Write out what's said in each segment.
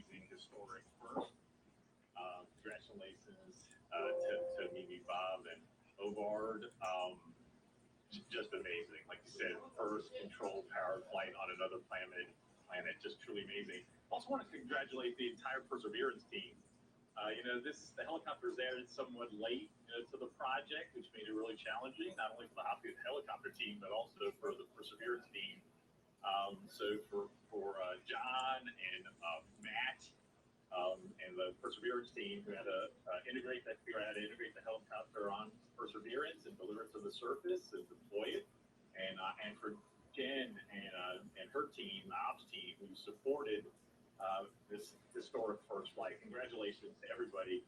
amazing historic first. Congratulations to Mimi, Bob, and Ovard. Just amazing. Like you said, first controlled powered flight on another planet, just truly amazing. Also want to congratulate the entire Perseverance team. The helicopters added somewhat late to the project, which made it really challenging, not only for the Hopkins helicopter team, but also for the Perseverance team. So for John and Matt and the Perseverance team who had to figure out how to integrate the helicopter on Perseverance and deliver it to the surface and deploy it, and for Jen and her team, the ops team, who supported this historic first flight. Congratulations to everybody.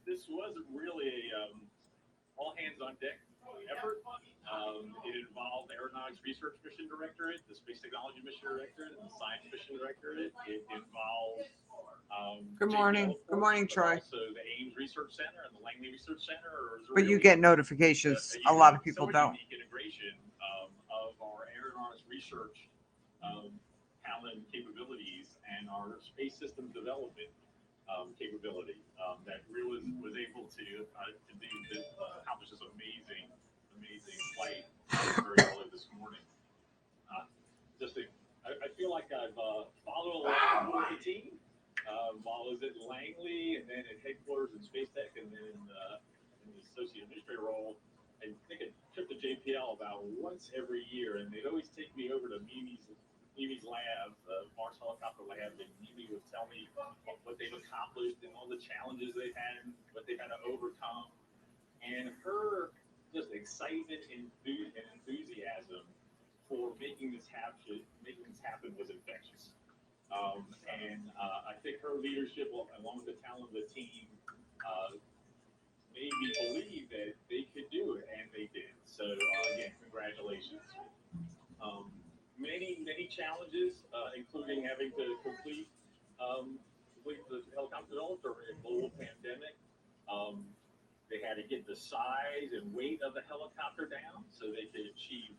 This was really a all hands on deck effort. It involved Aeronautics Research Mission Directorate, the Space Technology Mission Directorate, and the Science Mission Directorate. It involves Good morning. Good morning, Troy. also the Ames Research Center and the Langley Research Center. But you get notifications. A lot of people don't. Unique integration of our aeronautics research talent and capabilities and our space systems development capability that really was able to accomplish this amazing flight very early this morning. I feel like I've followed along with the team while I was at Langley and then at headquarters in Space Tech and then in the associate administrator role. I think a trip to JPL about once every year, and they'd always take me over to Mimi's lab, the Mars Helicopter Lab, and Mimi would tell me what they've accomplished and all the challenges they had, what they had to overcome, and her just excitement and enthusiasm for making this happen was infectious. I think her leadership, along with the talent of the team, made me believe that they could do it, and they did. So again, congratulations. Many challenges, including having to complete the helicopter development during a global pandemic. They had to get the size and weight of the helicopter down so they could achieve,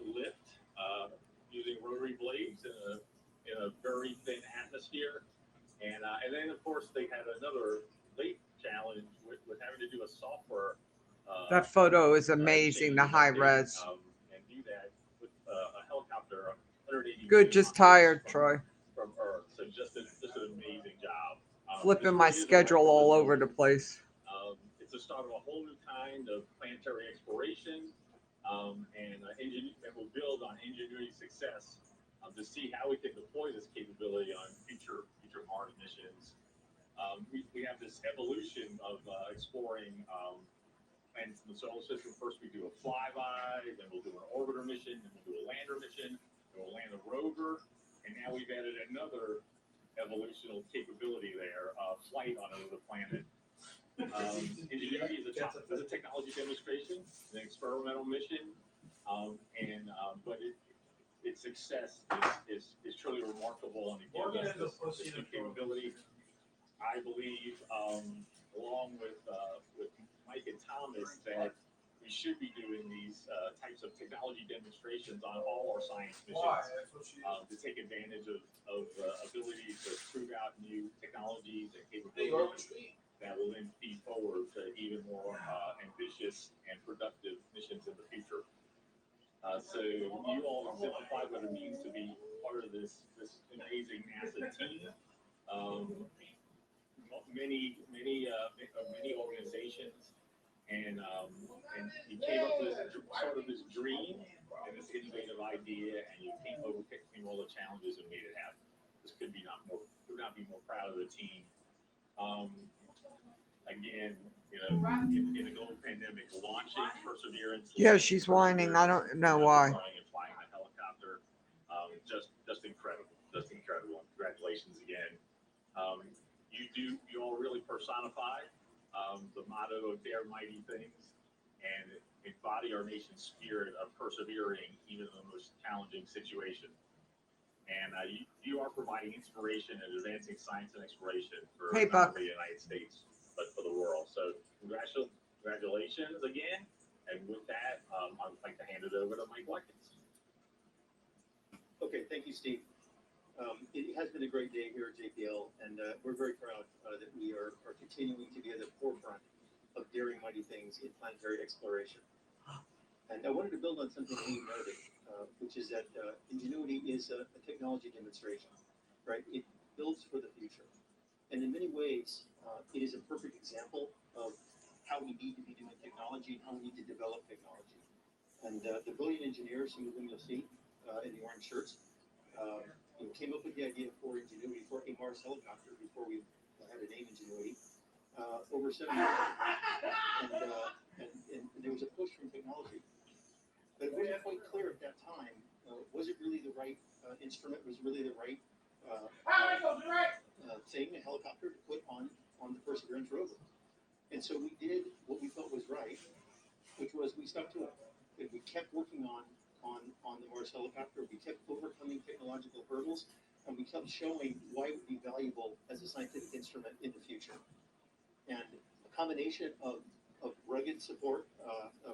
lift using rotary blades in a very thin atmosphere. And then, of course, they had another late challenge with having to do a software. That photo is amazing, the high res. And do that with a helicopter 180 Good, just tired, Troy. From Earth. So just an amazing job. Flipping my schedule all over the place. It's the start of a whole new kind of planetary exploration, and we'll build on Ingenuity's success to see how we can deploy this capability on future Mars missions. We have this evolution of exploring planets in the solar system. First, we do a flyby, then we'll do an orbiter mission, then we'll do a lander mission, then we'll land a rover, and now we've added another evolutional capability there, flight on another planet. Ingenuity is a technology demonstration, an experimental mission, but its success is truly remarkable, and it gives us this new capability. I believe, along with Mike and Thomas, that we should be doing these types of technology demonstrations on all our science missions to take advantage of ability to prove out new technologies and capabilities that will then feed forward to even more ambitious and productive missions in the future. So you all exemplify what it means to be part of this amazing NASA team. Many organizations, and you came up with sort of this dream and this innovative idea, and you overcame all the challenges and made it happen. This could not be more proud of the team. Again, in a global pandemic, launching Perseverance. Yeah, she's whining. I don't know why. And flying a helicopter, just incredible. Just incredible. Congratulations again. You all really personify the motto of dare mighty things and embody our nation's spirit of persevering even in the most challenging situation. And you are providing inspiration and advancing science and exploration for not only the United States, but for the world. So congratulations again. And with that, I'd like to hand it over to Mike Watkins. Okay, thank you, Steve. It has been a great day here at JPL, and we're very proud that we are continuing to be at the forefront of daring mighty things in planetary exploration. And I wanted to build on something that you noted, which is that Ingenuity is a technology demonstration, right? It builds for the future. And in many ways, it is a perfect example of how we need to be doing technology and how we need to develop technology. And the brilliant engineers, some of whom you'll see in the orange shirts, came up with the idea for Ingenuity, for a Mars helicopter, before we had a name Ingenuity, over 7 years ago. And there was a push from technology. But it wasn't quite clear at that time, was it really the right instrument, was it really the right thing, a helicopter, to put on the Perseverance rover. And so we did what we thought was right, which was we stuck to it. And we kept working on the Mars helicopter. We kept overcoming technological hurdles, and we kept showing why it would be valuable as a scientific instrument in the future. And a combination of rugged support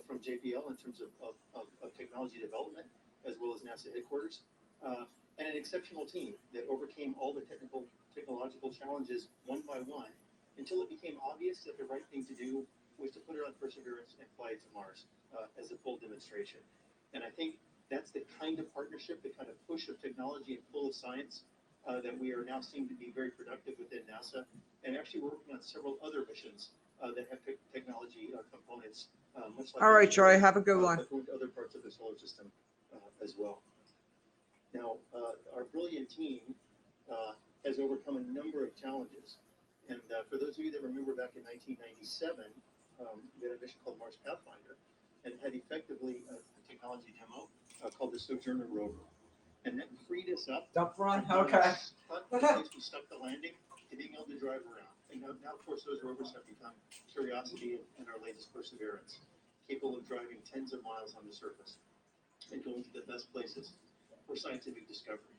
from JPL in terms of technology development, as well as NASA headquarters, and an exceptional team that overcame all the technological challenges one by one, until it became obvious that the right thing to do was to put it on Perseverance and fly it to Mars as a full demonstration. And I think that's the kind of partnership, the kind of push of technology and full of science that we are now seeing to be very productive within NASA. And actually, we're working on several other missions that have technology components, much like All right, Troy, have a good one. Other parts of the solar system as well. Now, our brilliant team has overcome a number of challenges. And for those of you that remember, back in 1997, we had a mission called Mars Pathfinder, and had effectively a technology demo called the Sojourner rover. And that freed us up. Up front, from being okay. stuck in place we stuck the landing to being able to drive around. And now, of course, those rovers have become Curiosity and our latest Perseverance, capable of driving tens of miles on the surface and going to the best places for scientific discovery.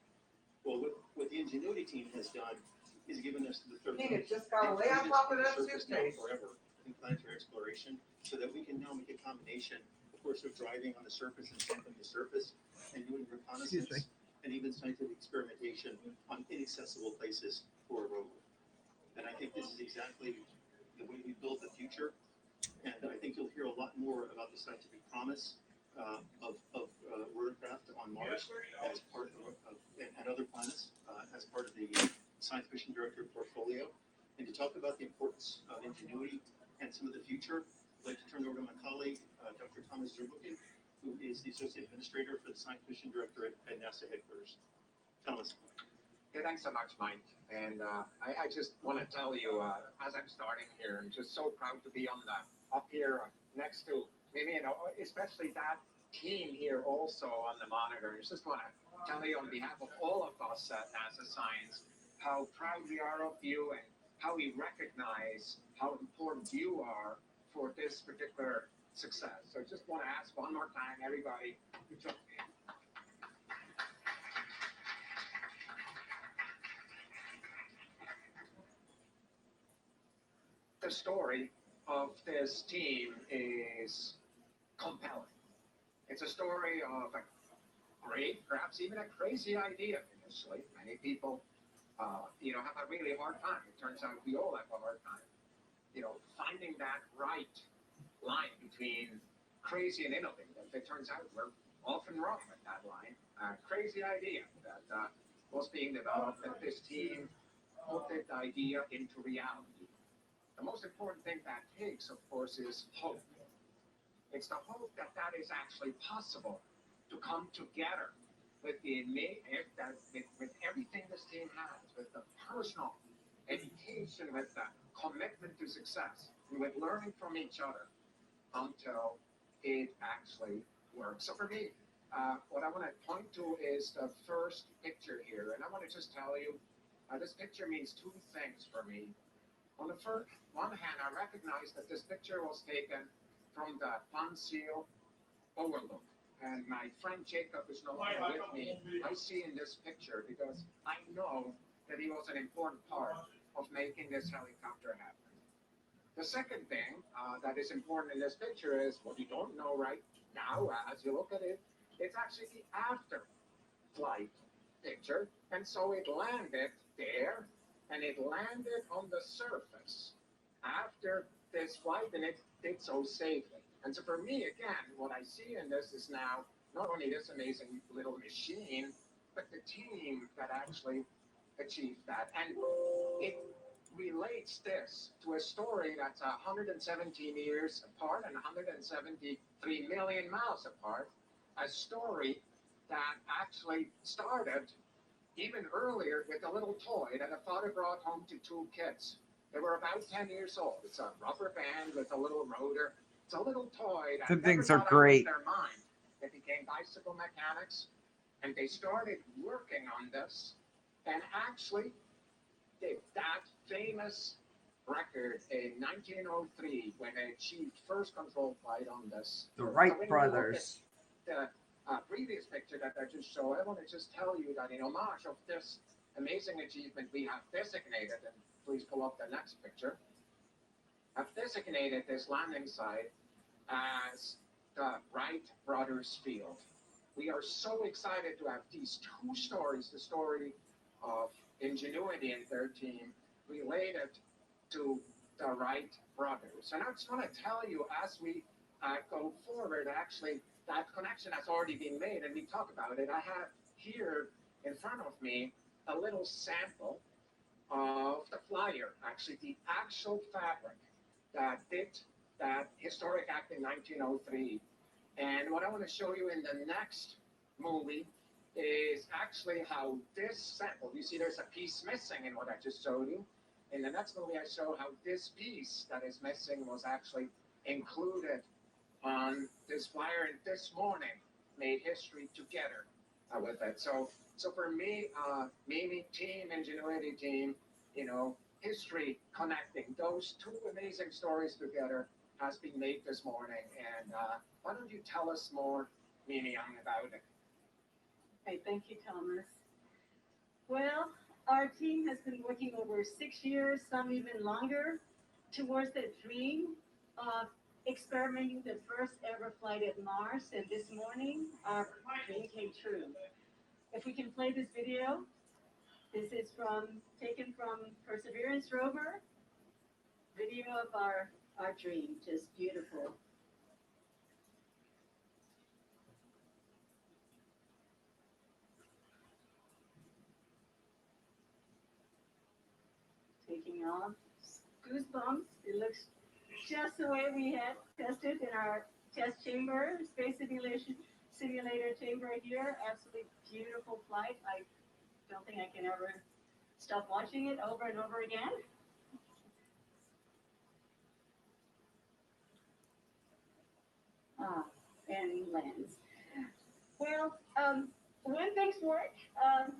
Well, what the Ingenuity team has done is given us the third. Hey, it just gotta lay on top of that suitcase. Forever in planetary exploration, so that we can now make a combination, of course, of driving on the surface and sampling the surface, and doing reconnaissance, and even scientific experimentation on inaccessible places for a rover. And I think this is exactly the way we build the future. And I think you'll hear a lot more about the scientific promise of rotorcraft on Mars as part of and other planets as part of the Science Mission Director portfolio. And to talk about the importance of Ingenuity and some of the future, I'd like to turn it over to my colleague, Dr. Thomas Zurbuchen, who is the Associate Administrator for the Science Mission Director at NASA headquarters. Thomas. Yeah, thanks so much, Mike. And I just want to tell you, as I'm starting here, I'm just so proud to be up here next to maybe, especially that team here also on the monitors. Just want to tell you on behalf of all of us at NASA Science how proud we are of you and how we recognize how important you are for this particular success. So just want to ask one more time, everybody, to jump in. The story of this team is compelling. It's a story of a great, perhaps even a crazy idea initially. Many people, have a really hard time. It turns out we all have a hard time, finding that right line between crazy and innovative. It turns out we're often wrong with that line. Crazy idea that was being developed, and this team put that idea into reality. The most important thing that takes, of course, is hope. It's the hope that is actually possible to come together with with everything this team has, with the personal education, with the commitment to success, and with learning from each other until it actually works. So for me, what I want to point to is the first picture here, and I want to just tell you, this picture means two things for me. On the one hand, I recognize that this picture was taken from the Funn-Seal overlook. And my friend Jacob is no longer with me. I see in this picture because I know that he was an important part of making this helicopter happen. The second thing that is important in this picture is what you don't know right now as you look at it. It's actually the after flight picture, and so it landed there, and it landed on the surface after this flight, and it did so safely. And so for me, again, what I see in this is now not only this amazing little machine, but the team that actually achieved that. And it relates this to a story that's 117 years apart and 173 million miles apart, a story that actually started even earlier with a little toy that a father brought home to two kids. They were about 10 years old. It's a rubber band with a little rotor. It's a little toy that The never things are got out of great. their mind. They became bicycle mechanics, and they started working on this, and actually did that famous record in 1903 when they achieved first control flight on this. The So when Wright you look brothers. at the previous picture that I just showed, I want to just tell you that in homage of this amazing achievement, we have designated, and please pull up the next picture, have designated this landing site as the Wright Brothers Field. We are so excited to have these two stories, the story of Ingenuity and their team related to the Wright brothers. And I just want to tell you, as we go forward, actually, that connection has already been made, and we talk about it. I have here in front of me a little sample of the flyer, actually, the actual fabric that did that historic act in 1903. And what I want to show you in the next movie is actually how this sample, you see there's a piece missing in what I just showed you. In the next movie, I show how this piece that is missing was actually included on this flyer, and this morning made history together with it. So for me, Mimi team, Ingenuity team, you know, history connecting those two amazing stories together has been made this morning. And why don't you tell us more, Mimi, about it? Hey, thank you, Thomas. Well, our team has been working over 6 years, some even longer, towards the dream of experimenting the first ever flight at Mars. And this morning, our dream came true. If we can play this video, this is taken from Perseverance rover. Video of our dream, just beautiful. Taking off, goosebumps. It looks just the way we had tested in our test chamber, space simulator chamber here. Absolutely beautiful flight. I don't think I can ever stop watching it over and over again. And lands. Well, when things work,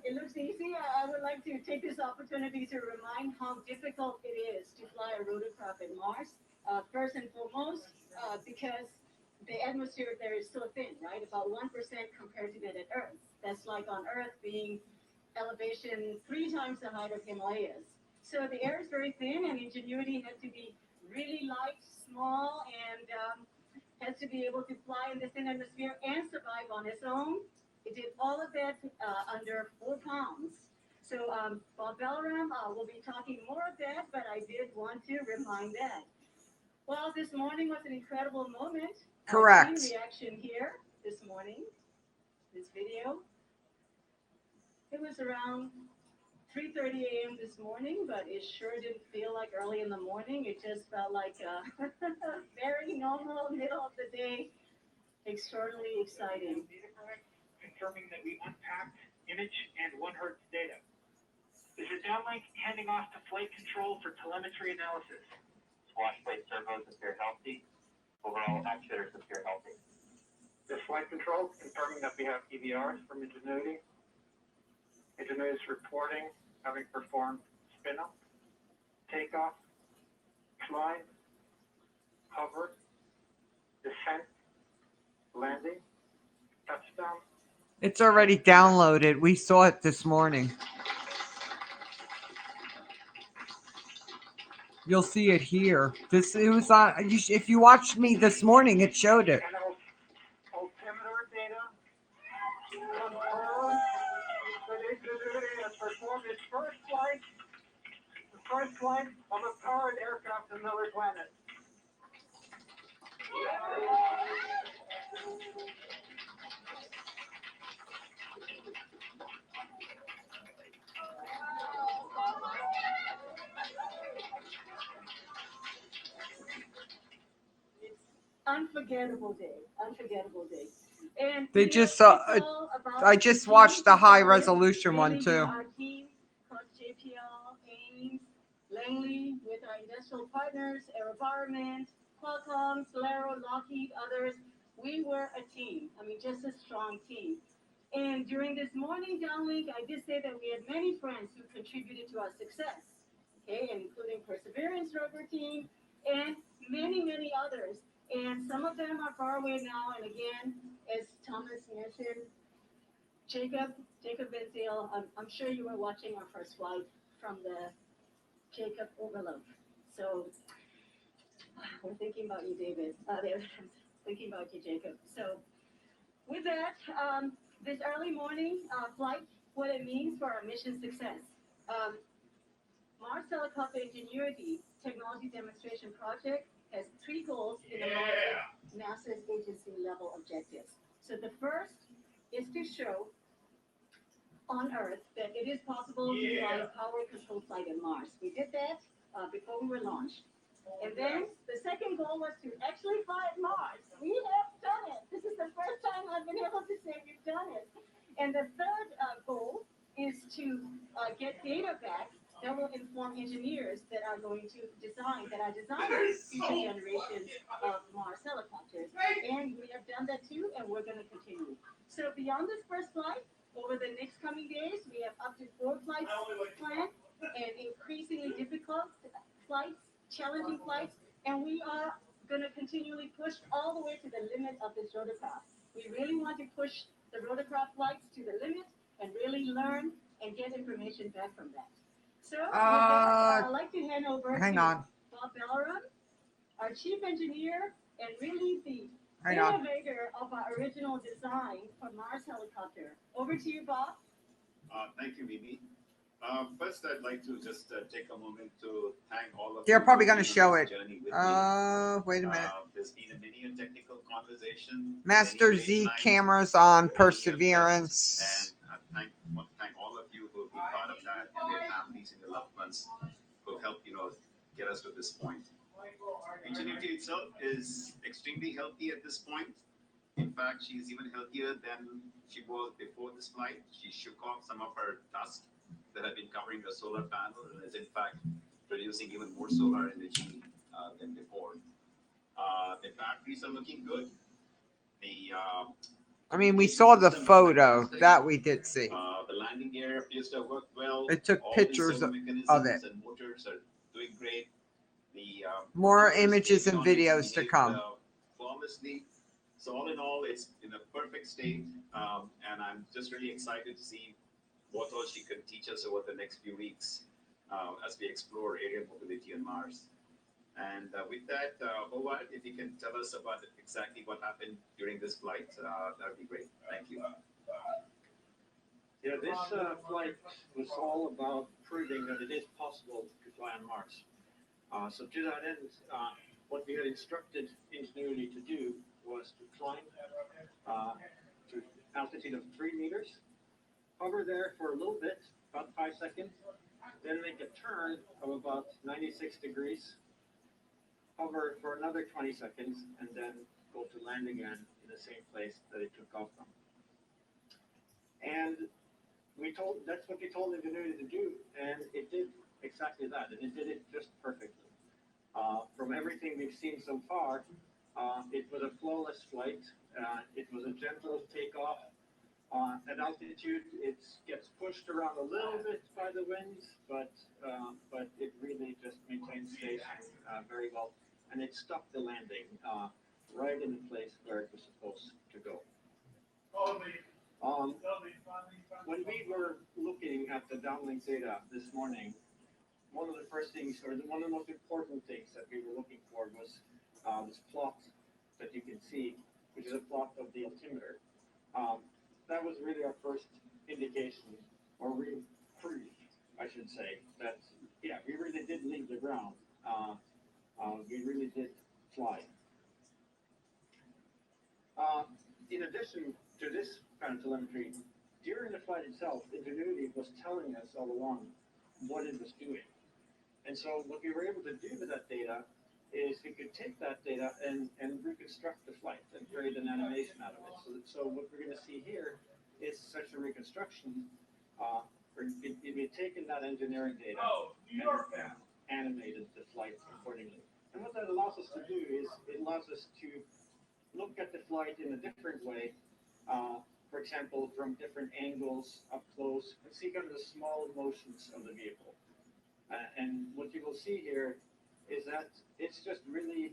it looks easy. I would like to take this opportunity to remind how difficult it is to fly a rotorcraft at Mars. First and foremost, because the atmosphere there is so thin, right? About 1% compared to that at Earth. That's like on Earth being elevation 3 times the height of Himalayas. So the air is very thin, and Ingenuity had to be really light, small, and has to be able to fly in the thin atmosphere and survive on its own. It did all of that under 4 pounds. So Bob Balaram will be talking more of that, but I did want to remind that. Well, this morning was an incredible moment. Correct. Team reaction here this morning, this video. It was around 3:30 a.m. this morning, but it sure didn't feel like early in the morning. It just felt like a very normal middle of the day, extraordinarily exciting. Confirming that we unpacked image and 1 hertz data. This is downlink handing off to flight control for telemetry analysis. Squash plate servos appear healthy. Overall actuators appear healthy. This flight control confirming that we have EVRs from Ingenuity. Ingenuity is reporting having performed spin-up, takeoff, climb, hover, descent, landing, touchdown. It's already downloaded. We saw it this morning. You'll see it here. It was on. If you watched me this morning, it showed it. And altimeter data confirms that it Mars flight of a powered aircraft to another planet. Unforgettable day, unforgettable day. And They you know, just it's saw. all about I just team watched the high performance. resolution one Really, too. Our team, plus JPL, Ames, Langley, with our industrial partners, AeroVironment, Qualcomm, Solero, Lockheed, others. We were a team. I mean, just a strong team. And during this morning downlink, I did say that we had many friends who contributed to our success, okay, including Perseverance rover team and many, many others. And some of them are far away now. And again, as Thomas mentioned, Jacob Benziel, I'm sure you were watching our first flight from the Jacob Overlook. So we're thinking about you, David. Thinking about you, Jacob. So with that, this early morning flight, what it means for our mission success. Mars Helicopter Ingenuity Technology Demonstration Project has 3 goals in among NASA's agency level objectives. So the first is to show on Earth that it is possible to fly power controlled flight on Mars. We did that before we were launched. And then the second goal was to actually fly at Mars. We have done it. This is the first time I've been able to say we've done it. And the third goal is to get data back that will inform engineers that are going to designing future generations of Mars helicopters. And we have done that too, and we're going to continue. So beyond this first flight, over the next coming days, we have up to 4 flights planned and increasingly difficult flights, challenging flights, and we are going to continually push all the way to the limit of this rotorcraft. We really want to push the rotorcraft flights to the limit and really learn and get information back from that. So with that, I'd like to hand over Hang to on. Bob Bellerin, our chief engineer and really the Hang on. innovator of our original design for Mars helicopter. Over to you, Bob. Thank you, Mimi. First, I'd like to just take a moment to thank all of you. They're probably for going to being show on it. this journey with me. Wait a minute. There's been many a technical conversation. Master many Z late cameras nights, on many Perseverance. And I want to thank all of you who have been part of that and their families and your loved ones who have helped, get us to this point. Ingenuity itself is extremely healthy at this point. In fact, she's even healthier than she was before this flight. She shook off some of her dust that had been covering the solar panel and is in fact producing even more solar energy than before. The batteries are looking good. I mean, we saw the photo that we did see. The landing gear appears to have worked well. It took All pictures the of mechanisms it. and motors are doing great. More the images and avionics videos to behaved, come. Flawlessly. So all in all, it's in a perfect state, and I'm just really excited to see what all she can teach us over the next few weeks as we explore aerial mobility on Mars. And with that, Howard, if you can tell us about exactly what happened during this flight, that would be great. Thank you. Yeah, this flight was all about proving that it is possible to fly on Mars. So to that end, what we had instructed Ingenuity to do was to climb to altitude of 3 meters, hover there for a little bit, about 5 seconds, then make a turn of about 96 degrees, hover for another 20 seconds, and then go to land again in the same place that it took off from. And that's what we told Ingenuity to do, and it did exactly that, and it did it just perfectly. From everything we've seen so far, it was a flawless flight. It was a gentle takeoff. At altitude, it gets pushed around a little bit by the winds, but it really just maintained station very well, and it stopped the landing right in the place where it was supposed to go. When we were looking at the downlink data this morning, one of the first things, or one of the most important things that we were looking for was this plot that you can see, which is a plot of the altimeter. That was really our first indication or real proof I should say, that, yeah, we really did leave the ground. We really did fly. In addition to this kind of telemetry, during the flight itself, Ingenuity was telling us all along what it was doing. And so what we were able to do with that data is we could take that data and reconstruct the flight and create an animation out of it. So what we're going to see here is such a reconstruction. We've taken that engineering data and animated the flight accordingly. And what that allows us to do is it allows us to look at the flight in a different way. For example, from different angles up close, and see kind of the small motions of the vehicle. And what you will see here is that it's just really,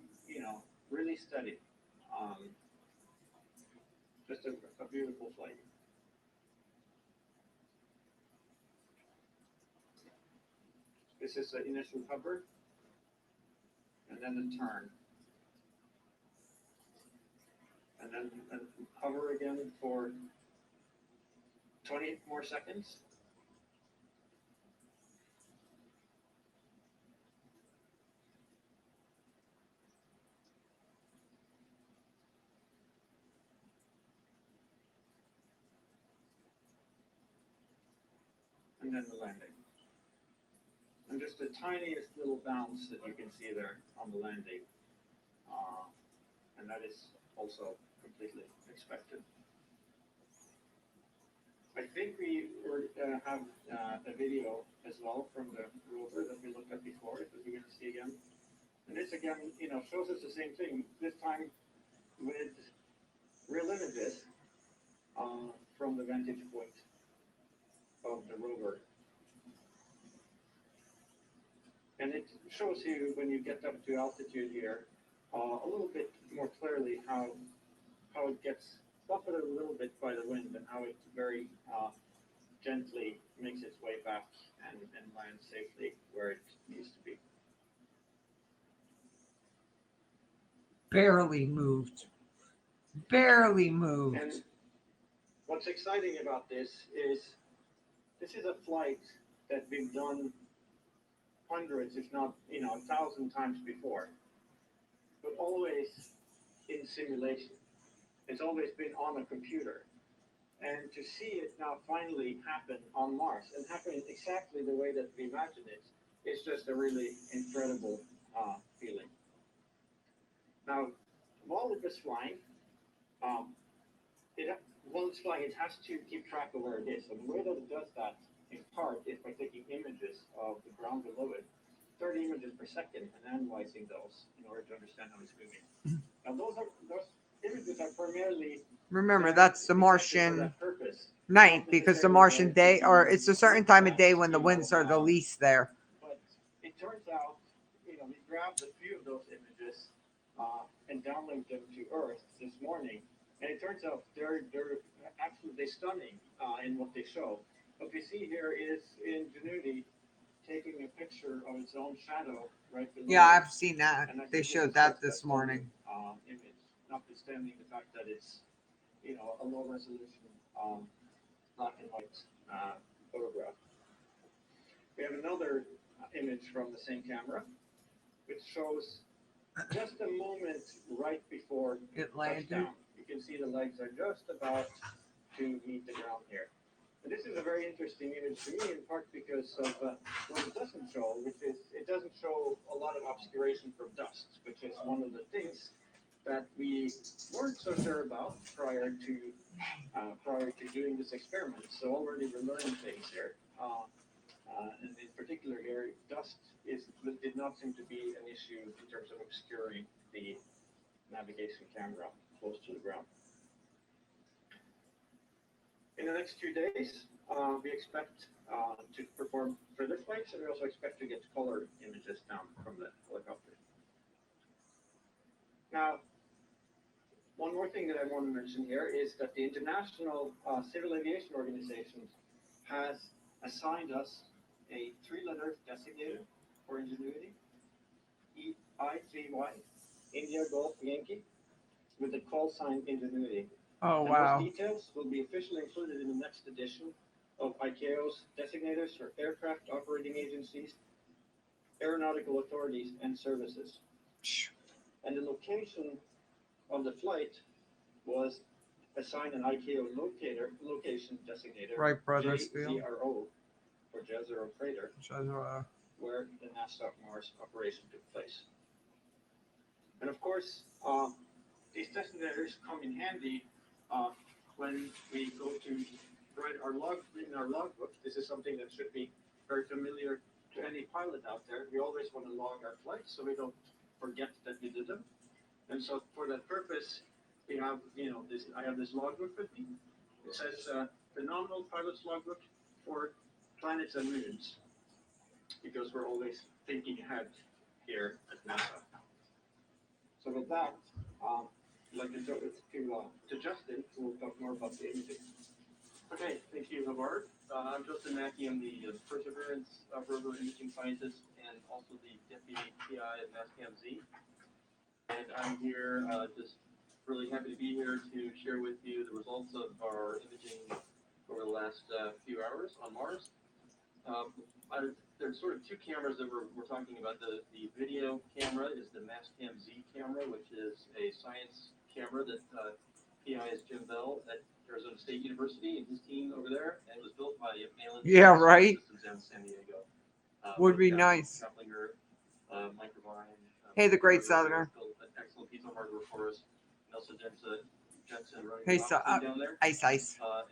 really steady. Just a beautiful flight. This is the initial hover, and then the turn. And then hover again for 20 more seconds. And then the landing. And just the tiniest little bounce that you can see there on the landing. And that is also completely expected. I think we have a video as well from the rover that we looked at before, that we're going to see again. And this again, shows us the same thing, this time with real images from the vantage point of the rover. And it shows you, when you get up to altitude here, a little bit more clearly how it gets buffeted a little bit by the wind, and how it very gently makes its way back and lands safely where it needs to be. Barely moved. Barely moved. And what's exciting about this is a flight that we've done hundreds, if not 1,000 times before, but always in simulation. It's always been on a computer. And to see it now finally happen on Mars, and happen exactly the way that we imagined it, is just a really incredible feeling. Now, while it was flying, it has to keep track of where it is. And the way that it does that, in part, is by taking images of the ground below it, 30 images per second, and analyzing those in order to understand how it's moving. Now, those images are primarily. Remember, that's the Martian for that purpose, night, because the Martian day, or it's a certain time of day when the winds are the least there. But it turns out, we grabbed a few of those images and downloaded them to Earth this morning, and it turns out they're absolutely stunning in what they show. What we see here is Ingenuity taking a picture of its own shadow right below. Yeah, I've seen that. And I They think showed it's that just this that morning. Image, notwithstanding the fact that it's a low resolution black and white photograph. We have another image from the same camera, which shows just a moment right before It landed. touchdown. You can see the legs are just about to meet the ground here. And this is a very interesting image to me, in part because of what it doesn't show, which is it doesn't show a lot of obscuration from dust, which is one of the things that we weren't so sure about prior to doing this experiment. So already we're learning things here. And in particular here, dust did not seem to be an issue in terms of obscuring the navigation camera close to the ground. In the next 2 days, we expect to perform further flights, and we also expect to get color images down from the helicopter. Now, one more thing that I want to mention here is that the International Civil Aviation Organization has assigned us a 3-letter designator for Ingenuity, EI3Y, India Golf Yankee, with the call sign Ingenuity. Oh, And wow. those details will be officially included in the next edition of ICAO's designators for aircraft operating agencies, aeronautical authorities, and services. And the location of the flight was assigned an ICAO location designator, Wright Brothers Field. JZRO, or Jezero Crater, where the NASA Mars operation took place. And of course, these designators come in handy when we go to write our logbook. This is something that should be very familiar to any pilot out there. We always want to log our flights so we don't forget that we did them. And so for that purpose, we have, I have this logbook with me. It says the nominal pilot's logbook for planets and moons, because we're always thinking ahead here at NASA. So with that, I'd like to throw it to Justin, who will talk more about the imaging. Okay, thank you, Havard. I'm Justin Mackey. I'm the Perseverance rover imaging scientist and also the deputy PI at Mastcam-Z. And I'm here, just really happy to be here to share with you the results of our imaging over the last few hours on Mars. There's sort of two cameras that we're talking about. The video camera is the Mastcam-Z camera, which is a science camera that PI is Jim Bell at Arizona State University and his team over there, and it was built by Malin Yeah, right. Systems in San Diego. Would be nice. Kaplinger, Microvine. Hey, the Great Southerner. Built an excellent piece of hardware for us. Nelson Jensen running Hey, the ops team down there. Ice.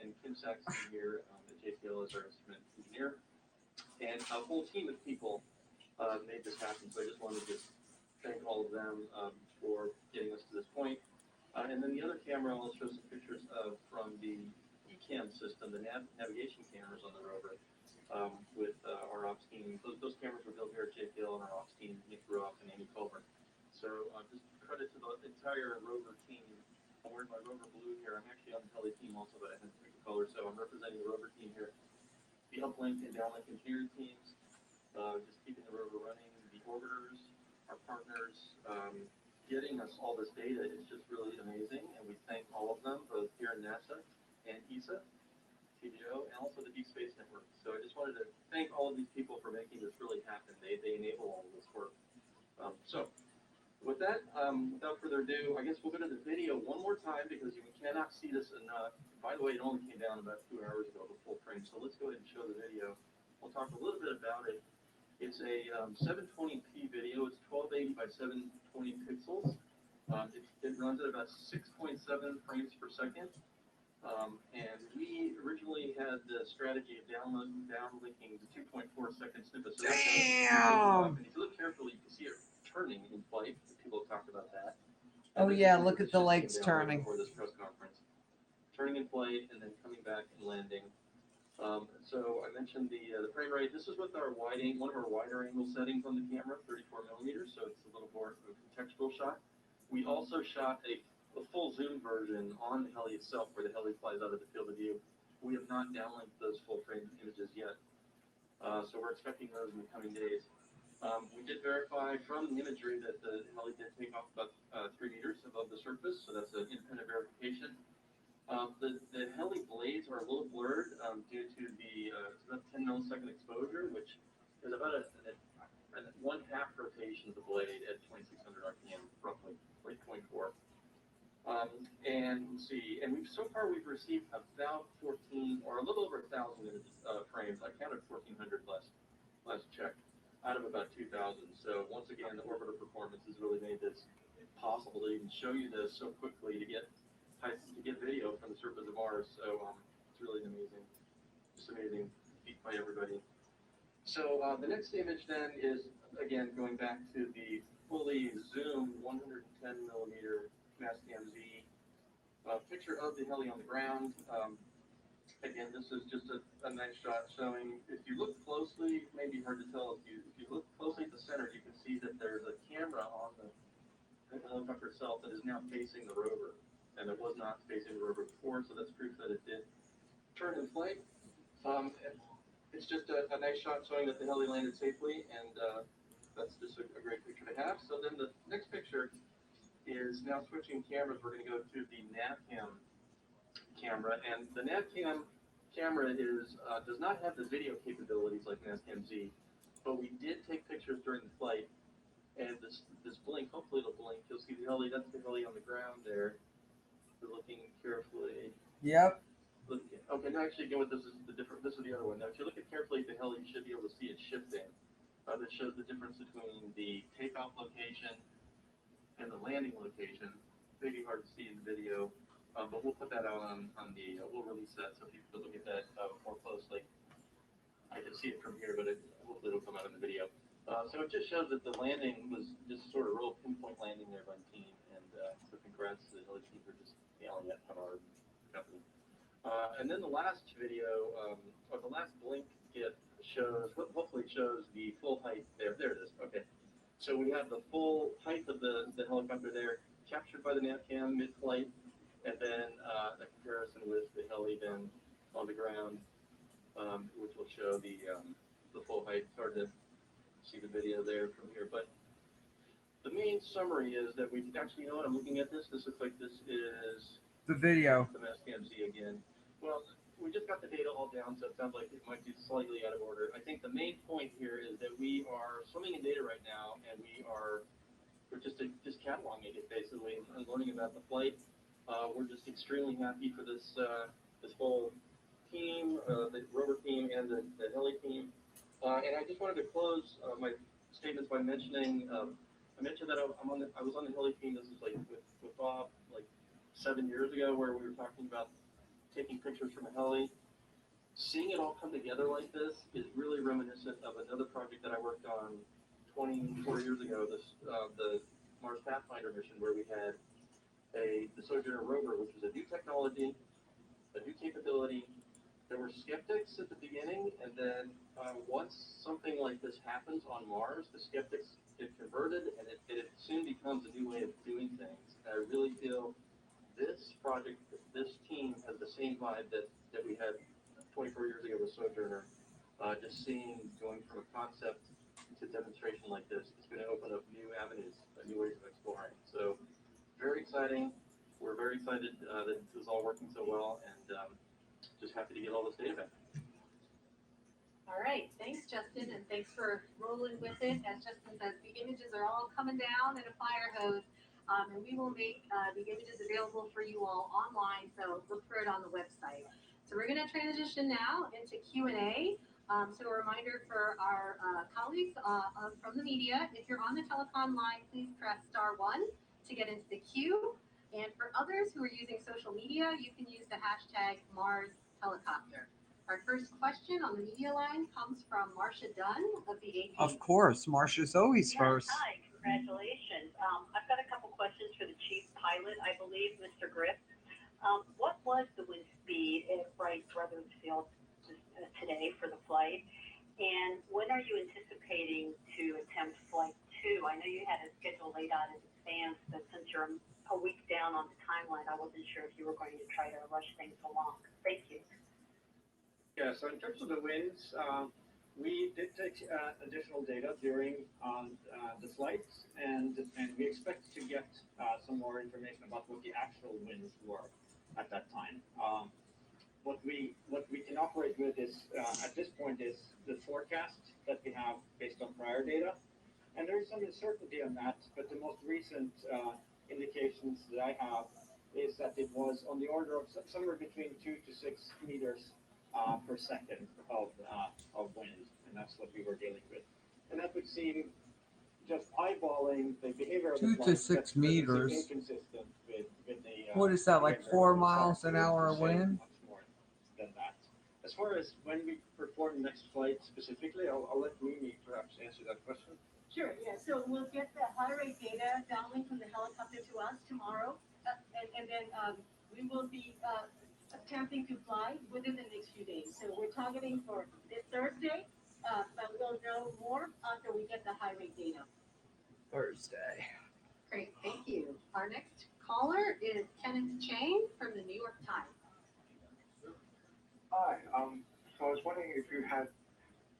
And Kim Saxon here at JPL as our instrument engineer. And a whole team of people made this happen. So I just wanted to thank all of them for getting us to this point. And then the other camera, I'll show some pictures of from the ECAM system, the navigation cameras on the rover, with our ops team. Those cameras were built here at JPL and our ops team, Nick Ruoff and Amy Colburn. So just credit to the entire rover team. I'm wearing my rover blue here. I'm actually on the Heli team also, but I had to pick a color, so I'm representing the rover team here. The uplink and downlink engineering teams, just keeping the rover running. The orbiters, our partners, getting us all this data is just really amazing, and we thank all of them, both here in NASA and ESA, TGO, and also the Deep Space Network. So I just wanted to thank all of these people for making this really happen. They enable all of this work. So with that, without further ado, I guess we'll go to the video one more time because you cannot see this enough. By the way, it only came down about 2 hours ago, the full frame. So let's go ahead and show the video. We'll talk a little bit about it. It's a 720p video. It's 1280 by 720 pixels. It runs at about 6.7 frames per second. And we originally had the strategy of downlinking the 2.4 second snippets. So Damn! And if you look carefully, you can see it turning in flight. People talk about that. Oh yeah, look at the legs turning. Before this press conference, turning in flight and then coming back and landing. So I mentioned the frame rate. This is with our one of our wider angle settings on the camera, 34 millimeters. So it's a little more of a contextual shot. We also shot a full zoom version on the heli itself, where the heli flies out of the field of view. We have not downlinked those full frame images yet. So we're expecting those in the coming days. We did verify from the imagery that the heli did take off about 3 meters above the surface, so that's an independent verification. The heli blades are a little blurred due to the about 10 millisecond exposure, which is about a 1/2 rotation of the blade at 2600 RPM, roughly 3.4. And let's see, and so far we've received about 14 or a little over 1,000 frames. I counted 1,400 last check, out of about 2,000. So once again, the orbiter performance has really made this possible to even show you this so quickly to get video from the surface of Mars. So it's really just amazing feat by everybody. So the next image then is, again, going back to the fully zoomed 110 millimeter Mastcam-Z picture of the heli on the ground. Again, this is just a nice shot showing, if you look closely, it may be hard to tell, if you look closely at the center, you can see that there's a camera on the helicopter itself that is now facing the rover. And it was not facing the rover before, so that's proof that it did turn in flight. It's just a nice shot showing that the heli landed safely, and that's just a great picture to have. So then the next picture is now switching cameras. We're going to go to the NavCam camera, and the NavCam camera does not have the video capabilities like Mastcam Z, but we did take pictures during the flight, and this blink, hopefully it'll blink. You'll see the heli. That's the heli on the ground there. We're looking carefully. Yep. Okay, no, actually, you know what? This is the other one. Now, if you look at carefully at the heli, you should be able to see it shifting. That shows the difference between the takeoff location and the landing location. Maybe hard to see in the video, but we'll put that out on the. We'll release that so people can look at that more closely. I can see it from here, but hopefully it'll come out in the video. So it just shows that the landing was just sort of real pinpoint landing there by the team, and so congrats to the heli team for just nailing it from our company. And then the last video, or the last blink shows, hopefully shows the full height there. There it is. Okay. So we have the full height of the helicopter there, captured by the Navcam mid-flight, and then a comparison with the heli then on the ground, which will show the full height. It's hard to see the video there from here, but the main summary is that we actually, you know what, I'm looking at this. This looks like this is The video. the Mastcam Z again. Well, we just got the data all down, so it sounds like it might be slightly out of order. I think the main point here is that we are swimming in data right now, and we're just cataloging it basically and learning about the flight. We're just extremely happy for this whole team, the rover team and the heli team. And I just wanted to close my statements by mentioning I mentioned that I was on the heli team. This is like with Bob like 7 years ago, where we were talking about taking pictures from a heli. Seeing it all come together like this is really reminiscent of another project that I worked on 24 years ago, the Mars Pathfinder mission, where we had the Sojourner rover, which was a new technology, a new capability. There were skeptics at the beginning, and then once something like this happens on Mars, the skeptics get converted, and it soon becomes a new way of doing things. And I really feel this project, this team has the same vibe that we had 24 years ago with Sojourner. Just seeing going from a concept to demonstration like this, it's going to open up new avenues, new ways of exploring. So very exciting. We're very excited that this is all working so well, and just happy to get all this data back. All right, thanks, Justin, and thanks for rolling with it. As Justin says, the images are all coming down in a fire hose. And we will make the images available for you all online, so look for it on the website. So we're going to transition now into Q&A. So a reminder for our colleagues from the media, if you're on the telecom line, please press *1 to get into the queue. And for others who are using social media, you can use the hashtag #MarsHelicopter. Our first question on the media line comes from Marcia Dunn of the AP. Of course, Marcia's always first. Hi, congratulations. I've got a couple questions for the chief pilot, I believe, Mr. Griff. What was the wind speed at Wright Brothers Field today for the flight? And when are you anticipating to attempt flight 2? I know you had a schedule laid out in advance, but since you're a week down on the timeline, I wasn't sure if you were going to try to rush things along. Thank you. Yeah, so in terms of the winds, we did take additional data during the flights, and we expect to get some more information about what the actual winds were at that time. What we can operate with is at this point is the forecast that we have based on prior data, and there is some uncertainty on that. But the most recent indications that I have is that it was on the order of somewhere between 2 to 6 meters per second of wind, and that's what we were dealing with. And that would seem, just eyeballing the behavior of the 2 to 6 meters. Inconsistent with the. What is that, like 4 miles an hour Much wind? more than that. As far as when we perform next flight specifically, I'll let Mimi perhaps answer that question. Sure, yeah, so we'll get the heart rate data downlink from the helicopter to us tomorrow, and then we will be attempting to fly within the next few days. So we're targeting for this Thursday, but we'll know more after we get the high rate data. Thursday. Great, thank you. Our next caller is Kenneth Chang from the New York Times. Hi, so I was wondering if you had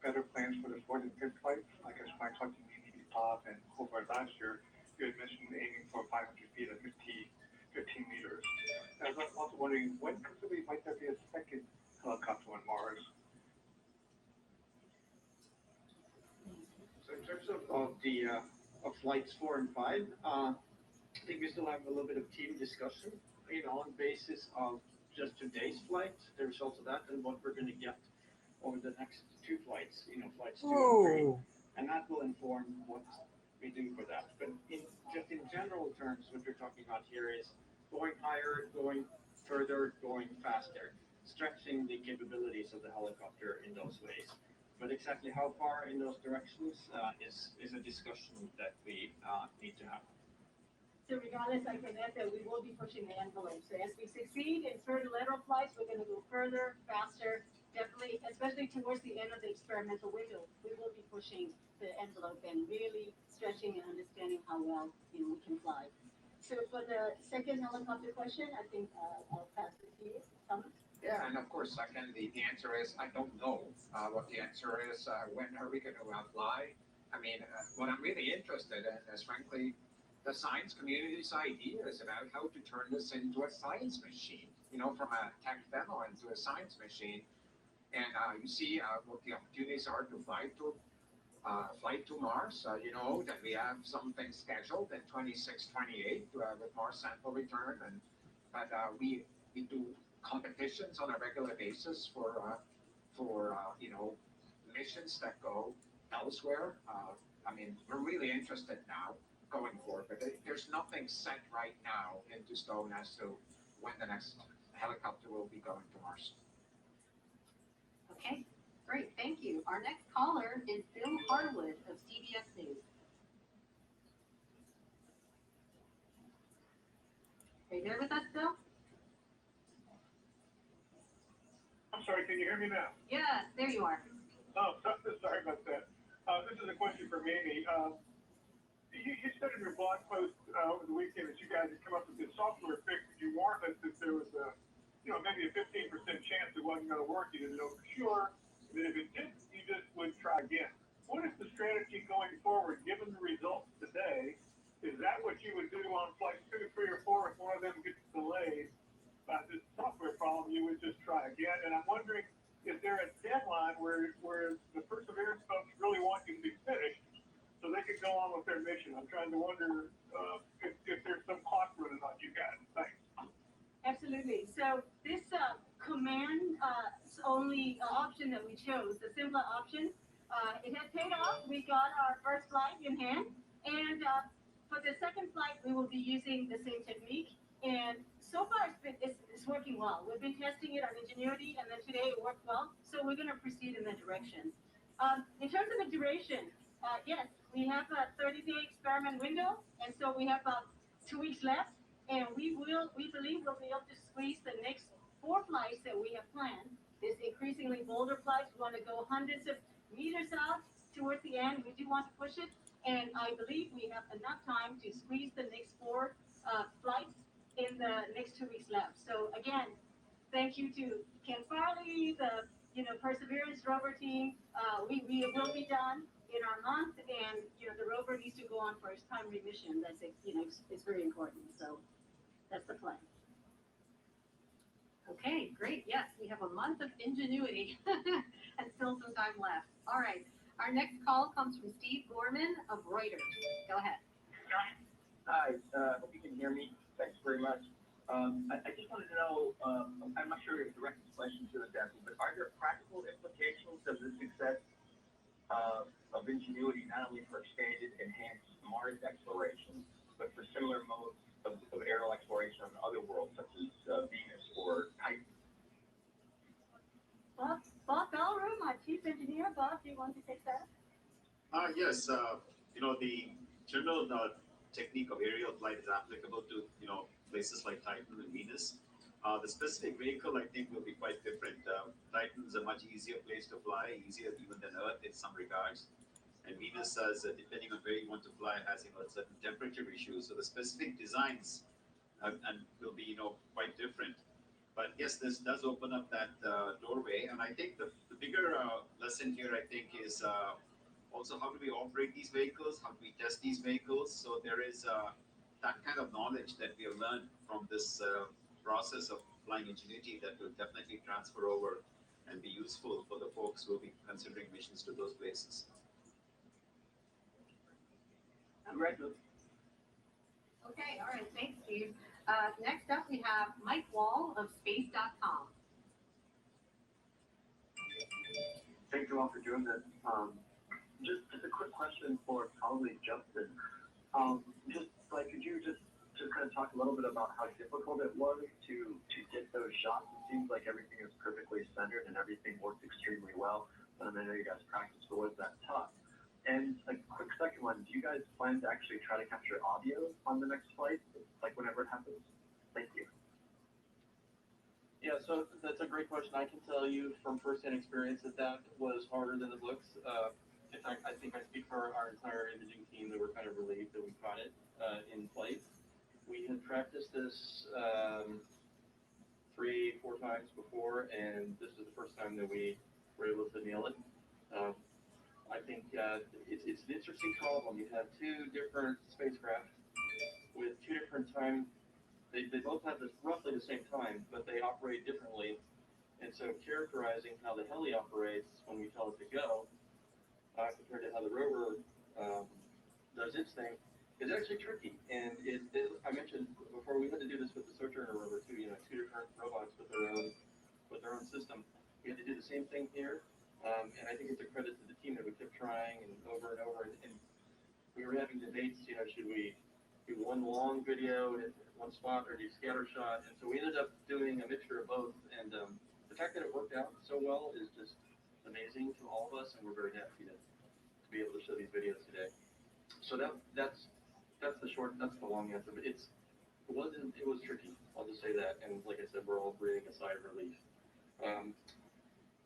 better plans for the fourth and fifth flights. I guess when I talked to Mimi, Bob, and Hobart last year, you had mentioned aiming for 500 feet at 15 meters. I was also wondering, when specifically might there be a second helicopter terms of flights 4 and 5, I think we still have a little bit of team discussion, on basis of just today's flight, the results of that, and what we're going to get over the next 2 flights, flights 2 and 3. Whoa. And that will inform what we do for that. But in general terms, what you're talking about here is going higher, going further, going faster, stretching the capabilities of the helicopter in those ways. But exactly how far in those directions is a discussion that we need to have. So regardless, I can add that we will be pushing the envelope. So as we succeed in certain lateral flights, we're going to go further, faster, definitely, especially towards the end of the experimental window. We will be pushing the envelope and really stretching and understanding how well we can fly. So for the second helicopter question, I think I'll pass it to you, Thomas. Yeah, and of course, second, the answer is I don't know what the answer is. When are we going to fly? I mean, what I'm really interested in is, frankly, the science community's ideas about how to turn this into a science machine, from a tech demo into a science machine. And you see what the opportunities are to fly to Mars. That we have something scheduled in 26, 28 with Mars sample return, and but we do competitions on a regular basis for missions that go elsewhere. I mean, we're really interested now going forward, but there's nothing set right now into stone as to when the next helicopter will be going to Mars. Okay, great, thank you. Our next caller is Bill Harwood of CBS News. Are you there with us, Bill? I'm sorry, can you hear me now? Yes, there you are. Oh, sorry about that. This is a question for Mamie. You said in your blog post over the weekend that you guys had come up with this software fix that you warned us that there was maybe a 15% chance it wasn't going to work. You didn't know for sure. And then if it did, you just would try again. What is the strategy going forward, given the results today? Is that what you would do on flight 2, 3, or 4 if one of them gets delayed by this software problem? You would just try again. And I'm wondering, is there a deadline where the Perseverance folks really want you to be finished so they could go on with their mission? I'm trying to wonder if there's some clock running on you guys. Thanks. Absolutely. So this command only option that we chose, the simpler option, it has paid off. We got our first flight in hand, and for the second flight, we will be using the same technique. And so far, it's working well. We've been testing it on Ingenuity, and then today it worked well. So we're going to proceed in that direction. In terms of the duration, yes, we have a 30-day experiment window, and so we have about 2 weeks left. And we believe we'll be able to squeeze the next 4 flights that we have planned. This increasingly bolder flights, we want to go hundreds of meters out towards the end. We do want to push it, and I believe we have enough time to squeeze the next 4 flights in the next 2 weeks left. So again, thank you to Ken Farley, the Perseverance rover team. We will be done in our month, and the rover needs to go on for its primary mission. That's it's very important. So that's the plan. Okay, great. Yes, we have a month of Ingenuity and still some time left. All right. Our next call comes from Steve Gorman of Reuters. Go ahead. Hi, hope you can hear me. Thanks very much. I just wanted to know, I'm not sure if you direct this question to the Deputy, but are there practical implications of the success of Ingenuity, not only for expanded, enhanced Mars exploration, but for similar modes of aerial exploration on other worlds, such as Venus or Titan? Bob Bellroom, our chief engineer. Bob, do you want to take that? Yes, the general technique of aerial flight is applicable to, places like Titan and Venus. The specific vehicle, I think, will be quite different. Titan is a much easier place to fly, easier even than Earth in some regards. And Venus, depending on where you want to fly, has certain temperature issues. So the specific designs and will be quite different. But yes, this does open up that doorway. And I think the bigger lesson here, I think, is also how do we operate these vehicles? How do we test these vehicles? So there is that kind of knowledge that we have learned from this process of flying Ingenuity that will definitely transfer over and be useful for the folks who will be considering missions to those places. Congratulations. Okay, all right, thanks, Steve. Next up, we have Mike Wall of space.com. Thank you all for doing this. Just a quick question for probably Justin. Just like, could you just kind of talk a little bit about how difficult it was to get those shots? It seems like everything is perfectly centered and everything worked extremely well. I know you guys practiced, but was that tough? And a quick second one, do you guys plan to actually try to capture audio on the next flight, like whenever it happens? Thank you. Yeah, so that's a great question. I can tell you from firsthand experience that was harder than the books. In fact, I think I speak for our entire imaging team that we're kind of relieved that we caught it in flight. We had practiced this 3-4 times before, and this is the first time that we were able to nail it. I think it's an interesting problem. You have two different spacecraft with two different time. They both have roughly the same time, but they operate differently. And so characterizing how the heli operates when we tell it to go, compared to how the rover does its thing, is actually tricky. And I mentioned before, we had to do this with the Sojourner rover too. You know, two different robots with their own system. We had to do the same thing here. And I think it's a credit to the team that we kept trying and over, and we were having debates, you know, should we do one long video at one spot or do scatter shot? And so we ended up doing a mixture of both, and the fact that it worked out so well is just amazing to all of us, and we're very happy to be able to show these videos today. So that's the long answer, but it was tricky, I'll just say that, and like I said, we're all breathing a sigh of relief.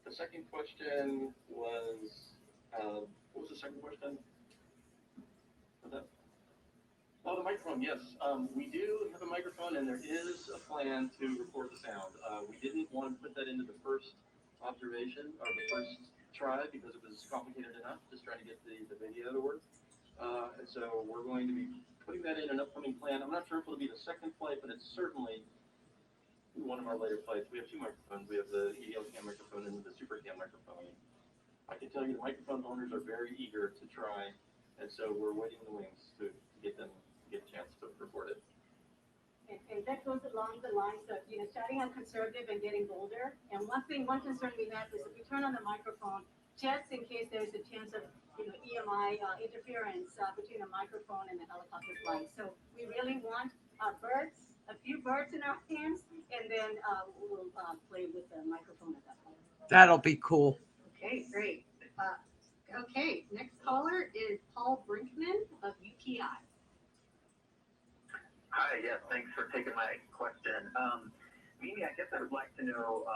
The second question was, what was the second question? Oh, the microphone, yes. We do have a microphone, and there is a plan to record the sound. We didn't want to put that into the first observation, or the first try, because it was complicated enough, just trying to get the video to work. And so we're going to be putting that in an upcoming plan. I'm not sure if it'll be the second flight, but it's certainly one of our later flights. We have two microphones. We have the EDLCam microphone and the SuperCam microphone. I can tell you the microphone owners are very eager to try, and so we're waiting in the wings to get a chance to record it. And that goes along the lines of, you know, starting out conservative and getting bolder. And one concern we have is if we turn on the microphone, just in case there's a chance of, you know, EMI interference between the microphone and the helicopter flight. So we really want a few birds in our hands, and then we'll play with the microphone at that point. That'll be cool. Okay, great. Okay, next caller is Paul Brinkman of UPI. Hi, yes, thanks for taking my question. Mimi, I guess I would like to know,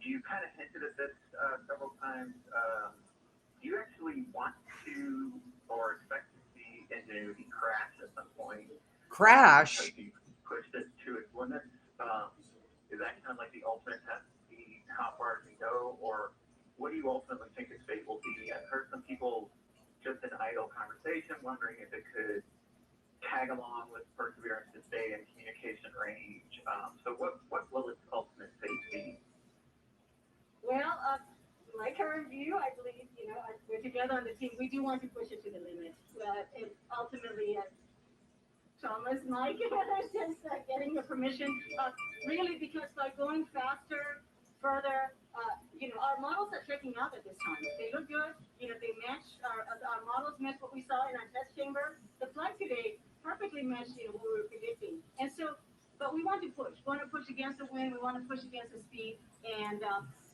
you kind of hinted at this several times. Do you actually want to or expect to see Ingenuity crash at some point? Crash? Because you pushed it to its limits. Is that kind of like the ultimate test to see how far it can go? Or what do you ultimately think its fate will be? I've heard some people just in idle conversation wondering if it could tag along with Perseverance to stay in communication range. So what will its ultimate fate be? Well, my current view, I believe, you know, we're together on the team. We do want to push it to the limit. And ultimately, Thomas, Mike, just getting the permission. Really, because by going faster, further, you know, our models are checking out at this time. They look good. You know, they match, our models match what we saw in our test chamber. The flight today perfectly matched, you know, what we were predicting. And so, but we want to push. We want to push against the wind. We want to push against the speed. And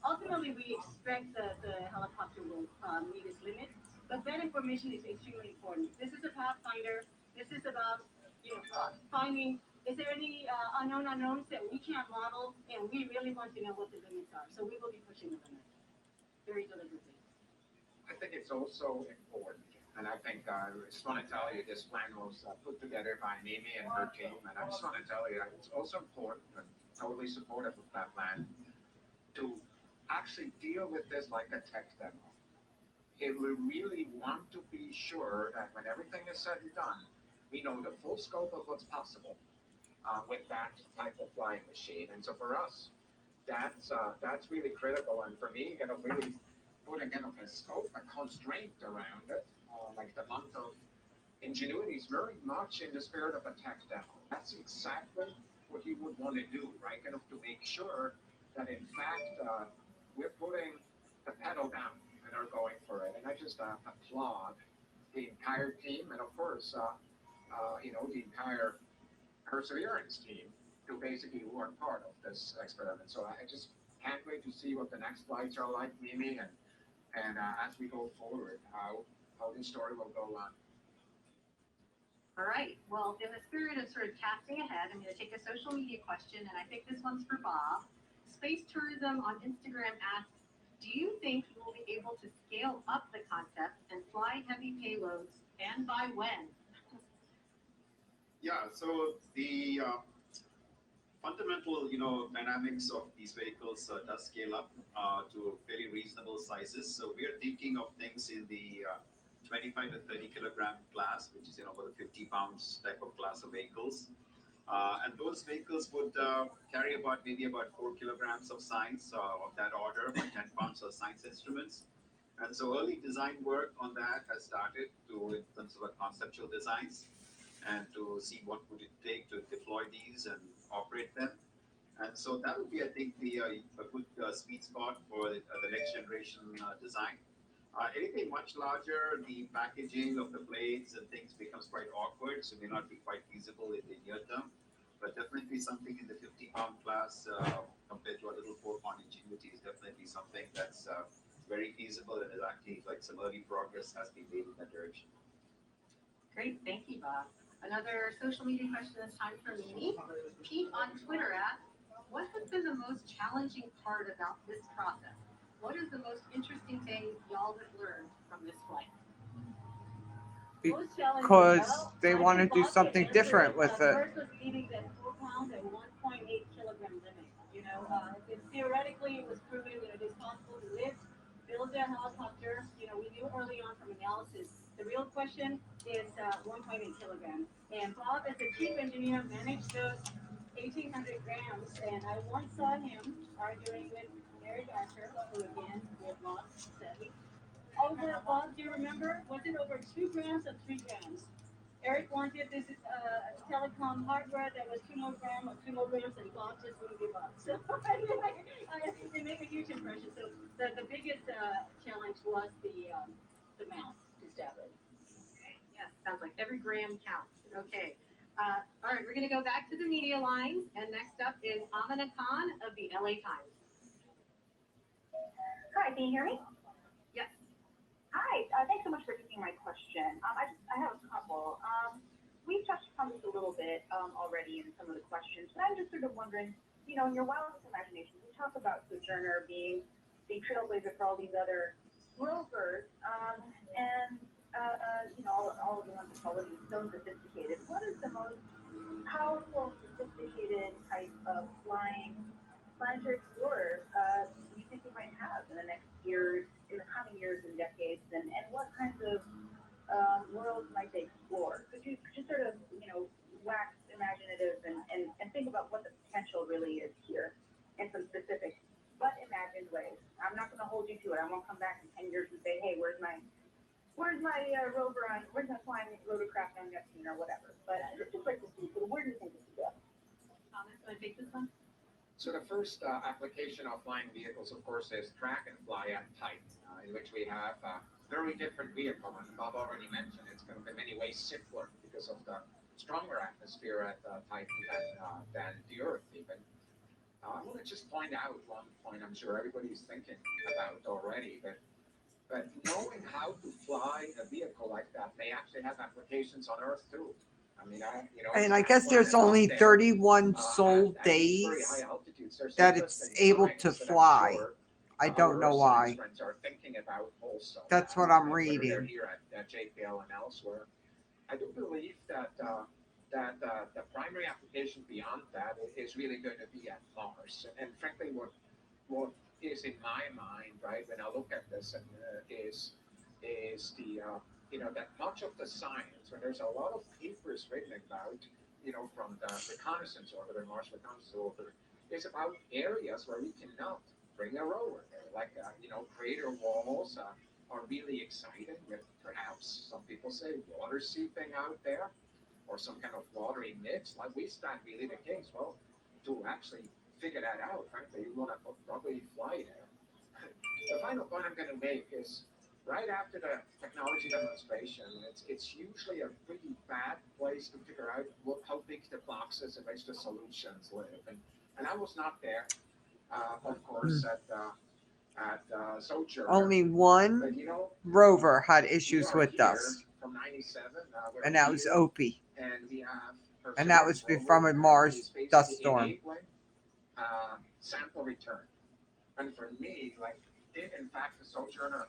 ultimately, we expect the helicopter will meet its limit. But that information is extremely important. This is a pathfinder. This is about, you know, finding, is there any unknown unknowns that we can't model? And we really want to know what the limits are. So we will be pushing the limit very deliberately. I think it's also important, and I think I just want to tell you this plan was put together by Mimi and her team, and I just want to tell you it's also important and totally supportive of that plan to actually deal with this like a tech demo. If we really want to be sure that when everything is said and done, we know the full scope of what's possible with that type of flying machine. And so for us, that's really critical. And for me, you know, really putting in a scope, a constraint around it, like the month of Ingenuity is very much in the spirit of a tech demo. That's exactly what you would want to do, right? Kind of to make sure that in fact we're putting the pedal down and are going for it. And I just applaud the entire team and of course, the entire Perseverance team to basically work part of this experiment. So I just can't wait to see what the next flights are like, Mimi, and as we go forward, how this story will go on. All right. Well, in the spirit of sort of casting ahead, I'm going to take a social media question, and I think this one's for Bob. Space Tourism on Instagram asks, do you think you will be able to scale up the concept and fly heavy payloads, and by when? Yeah, so the fundamental, dynamics of these vehicles does scale up to very reasonable sizes. So we are thinking of things in the 25 to 30 kilogram class, which is, about a 50 pounds type of class of vehicles. And those vehicles would carry maybe about 4 kilograms of science of that order, about 10 pounds of science instruments. And so early design work on that has started in terms of conceptual designs and to see what would it take to deploy these and operate them. And so that would be, I think, a good sweet spot for the next generation design. Anything much larger, the packaging of the blades and things becomes quite awkward, so may not be quite feasible in the near term. But definitely something in the 50-pound class compared to a little 4-pound Ingenuity is definitely something that's very feasible and is actually like some early progress has been made in that direction. Great. Thank you, Bob. Another social media question this time for Mimi. Pete on Twitter asks, what has been the most challenging part about this process? What is the most interesting thing y'all have learned from this flight? Because they want to do something different with it. First was meeting that 4 pound and 1.8 kilogram limit. Theoretically, it was proven that it is possible to lift, build a helicopter. We knew early on from analysis. The real question is 1.8 kilograms. And Bob, as the chief engineer, managed those 1,800 grams. And I once saw him arguing with Eric Asher, who again we have lost sadly. Bob, do you remember? Was it over 2 grams or 3 grams? Eric wanted this telecom hardware that was 2 more grams, and Bob just wouldn't give up. So it made a huge impression. So the biggest challenge was the mount to establish. Yes, sounds like every gram counts. Okay. All right, we're going to go back to the media lines, and next up is Amina Khan of the LA Times. Hi, can you hear me? Yes. Hi, thanks so much for taking my question. I have a couple. We've touched on this a little bit already in some of the questions, but I'm just sort of wondering, in your wildest imagination, you talk about Sojourner being the trailblazer for all these other rovers, and all of the ones that are so sophisticated. What is the most powerful, sophisticated type of flying planetary explorer you think we might have in the next years, in the coming years and decades, and what kinds of worlds might they explore? Could you sort of, wax imaginative and think about what the potential really is here in some specific but imagined ways? I'm not going to hold you to it. I won't come back in 10 years and say, hey, where's my rover where's my flying rotorcraft on Neptune or whatever? But I'd just like to see, where do you think this is going? Thomas, want to take this one? So the first application of flying vehicles, of course, is track and fly at type, in which we have a very different vehicle. And Bob already mentioned it's going to be in many ways simpler because of the stronger atmosphere at type than the Earth even. I want to just point out one point I'm sure everybody's thinking about already, but knowing how to fly a vehicle like that may actually have applications on Earth too. And I guess there's only 31 sold days that it's able to fly. I don't know why. That's what I'm reading. Here at JPL and elsewhere. I do believe that the primary application beyond that is really going to be at Mars. And frankly, what is in my mind, right, when I look at this, is the that much of the science, when there's a lot of papers written about, from the reconnaissance orbiter, Mars reconnaissance orbiter, is about areas where we cannot bring a rover there, like, crater walls, are really exciting with perhaps some people say water seeping out there or some kind of watery mix, like we stand really the case. Well, to actually figure that out, frankly, you want to probably fly there. The final point I'm going to make is right after the technology demonstration, it's usually a pretty bad place to figure out how big the boxes in which the solutions live. And I was not there, of course, at Sojourner. Only But, one you know, rover had we issues are with here us, from 97, we're and that was here, Opie. and we have And that was from a Mars dust storm. enabling, sample return. And for me, like, did in fact the Sojourner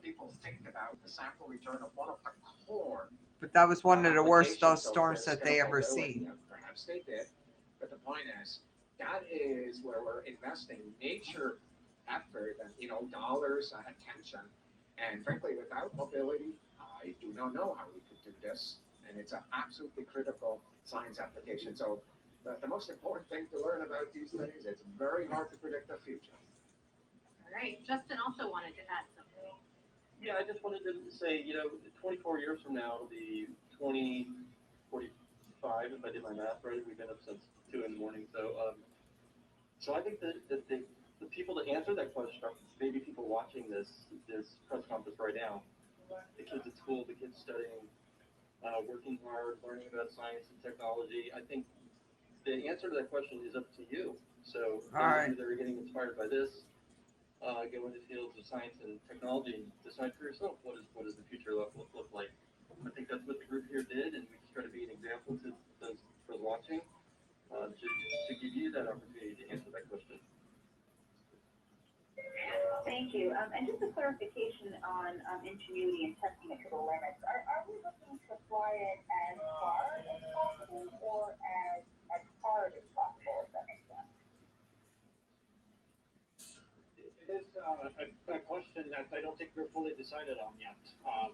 people think about the sample return of one of the core. But that was one of the worst dust applications of storms this that they ever scalability? seen. Perhaps they did, but the point is, that is where we're investing major effort and, you know, dollars and attention. And frankly, without mobility, I do not know how we could do this. And it's an absolutely critical science application. So the most important thing to learn about these things, it's very hard to predict the future. All right, Justin also wanted to add something. Yeah, I just wanted to say, 24 years from now, it'll be 2045, if I did my math right. We've been up since 2 in the morning. So I think that the people to answer that question are maybe people watching this press conference right now. The kids at school, the kids studying, working hard, learning about science and technology. I think the answer to that question is up to you. So All right. those of you that are getting inspired by this, go into fields of science and technology and decide for yourself what does the future look like. I think that's what the group here did, and we just try to be an example to those for watching, to give you that opportunity to answer that question. Thank you. And just a clarification on Ingenuity and testing it to the limits. Are we looking to fly it as far as possible or as hard as possible, if that makes sense? It is a question that I don't think we're fully decided on yet,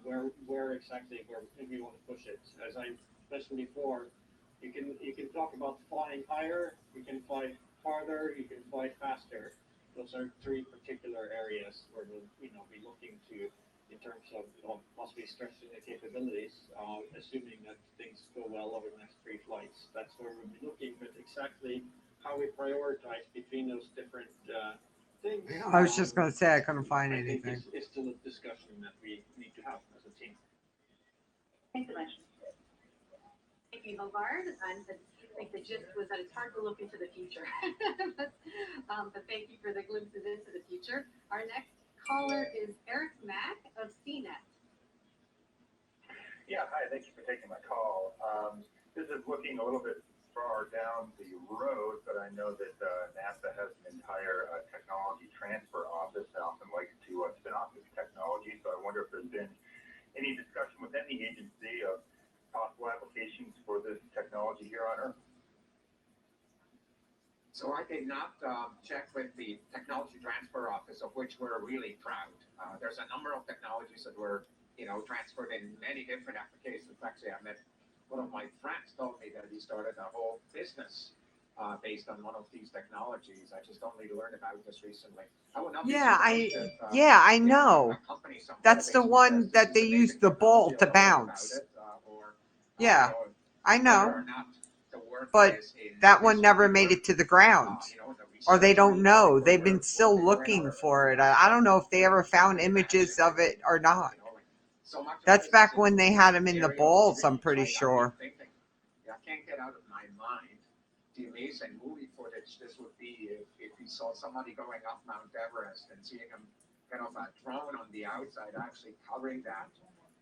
where exactly we want to push it. As I mentioned before, you can talk about flying higher, you can fly farther, you can fly faster. Those are three particular areas where we'll be looking to in terms of possibly stretching the capabilities, assuming that things go well over the next 3 flights. That's where we'll be looking, but exactly how we prioritize between those different things. I was just going to say I couldn't find I think anything. it's still a discussion that we need to have as a team. Thanks so much. Thank you, Hobart. And I think the gist was that it's hard to look into the future. But thank you for the glimpses into the future. Our next caller is Eric Mack of CNET. Yeah, hi, thank you for taking my call. This is looking a little bit far down the road, but I know that NASA has an entire technology transfer office that often likes to spin off this technology. So I wonder if there's been any discussion within the agency of possible applications for this technology here on Earth. So I did not check with the Technology Transfer Office, of which we're really proud. There's a number of technologies that were, transferred in many different applications. Actually, I met one of my friends told me that he started a whole business based on one of these technologies. I just only learned about this recently. I would not be surprised if, I know. a company somewhere That's the basically one says, that "This they is use amazing the ball technology, to I'll learn about bounce. it," Yeah, I whether know. or not the work But is in that one this never particular, made it to the ground. the Or they research don't know. or They've been where still they were in looking our for it. I don't know if they ever found images of it or not. So much of That's this back is when they had them in the area of balls, I'm research. pretty I sure. keep thinking, I can't get out of my mind the amazing movie footage this would be if we saw somebody going up Mount Everest and seeing them kind of a drone on the outside actually covering that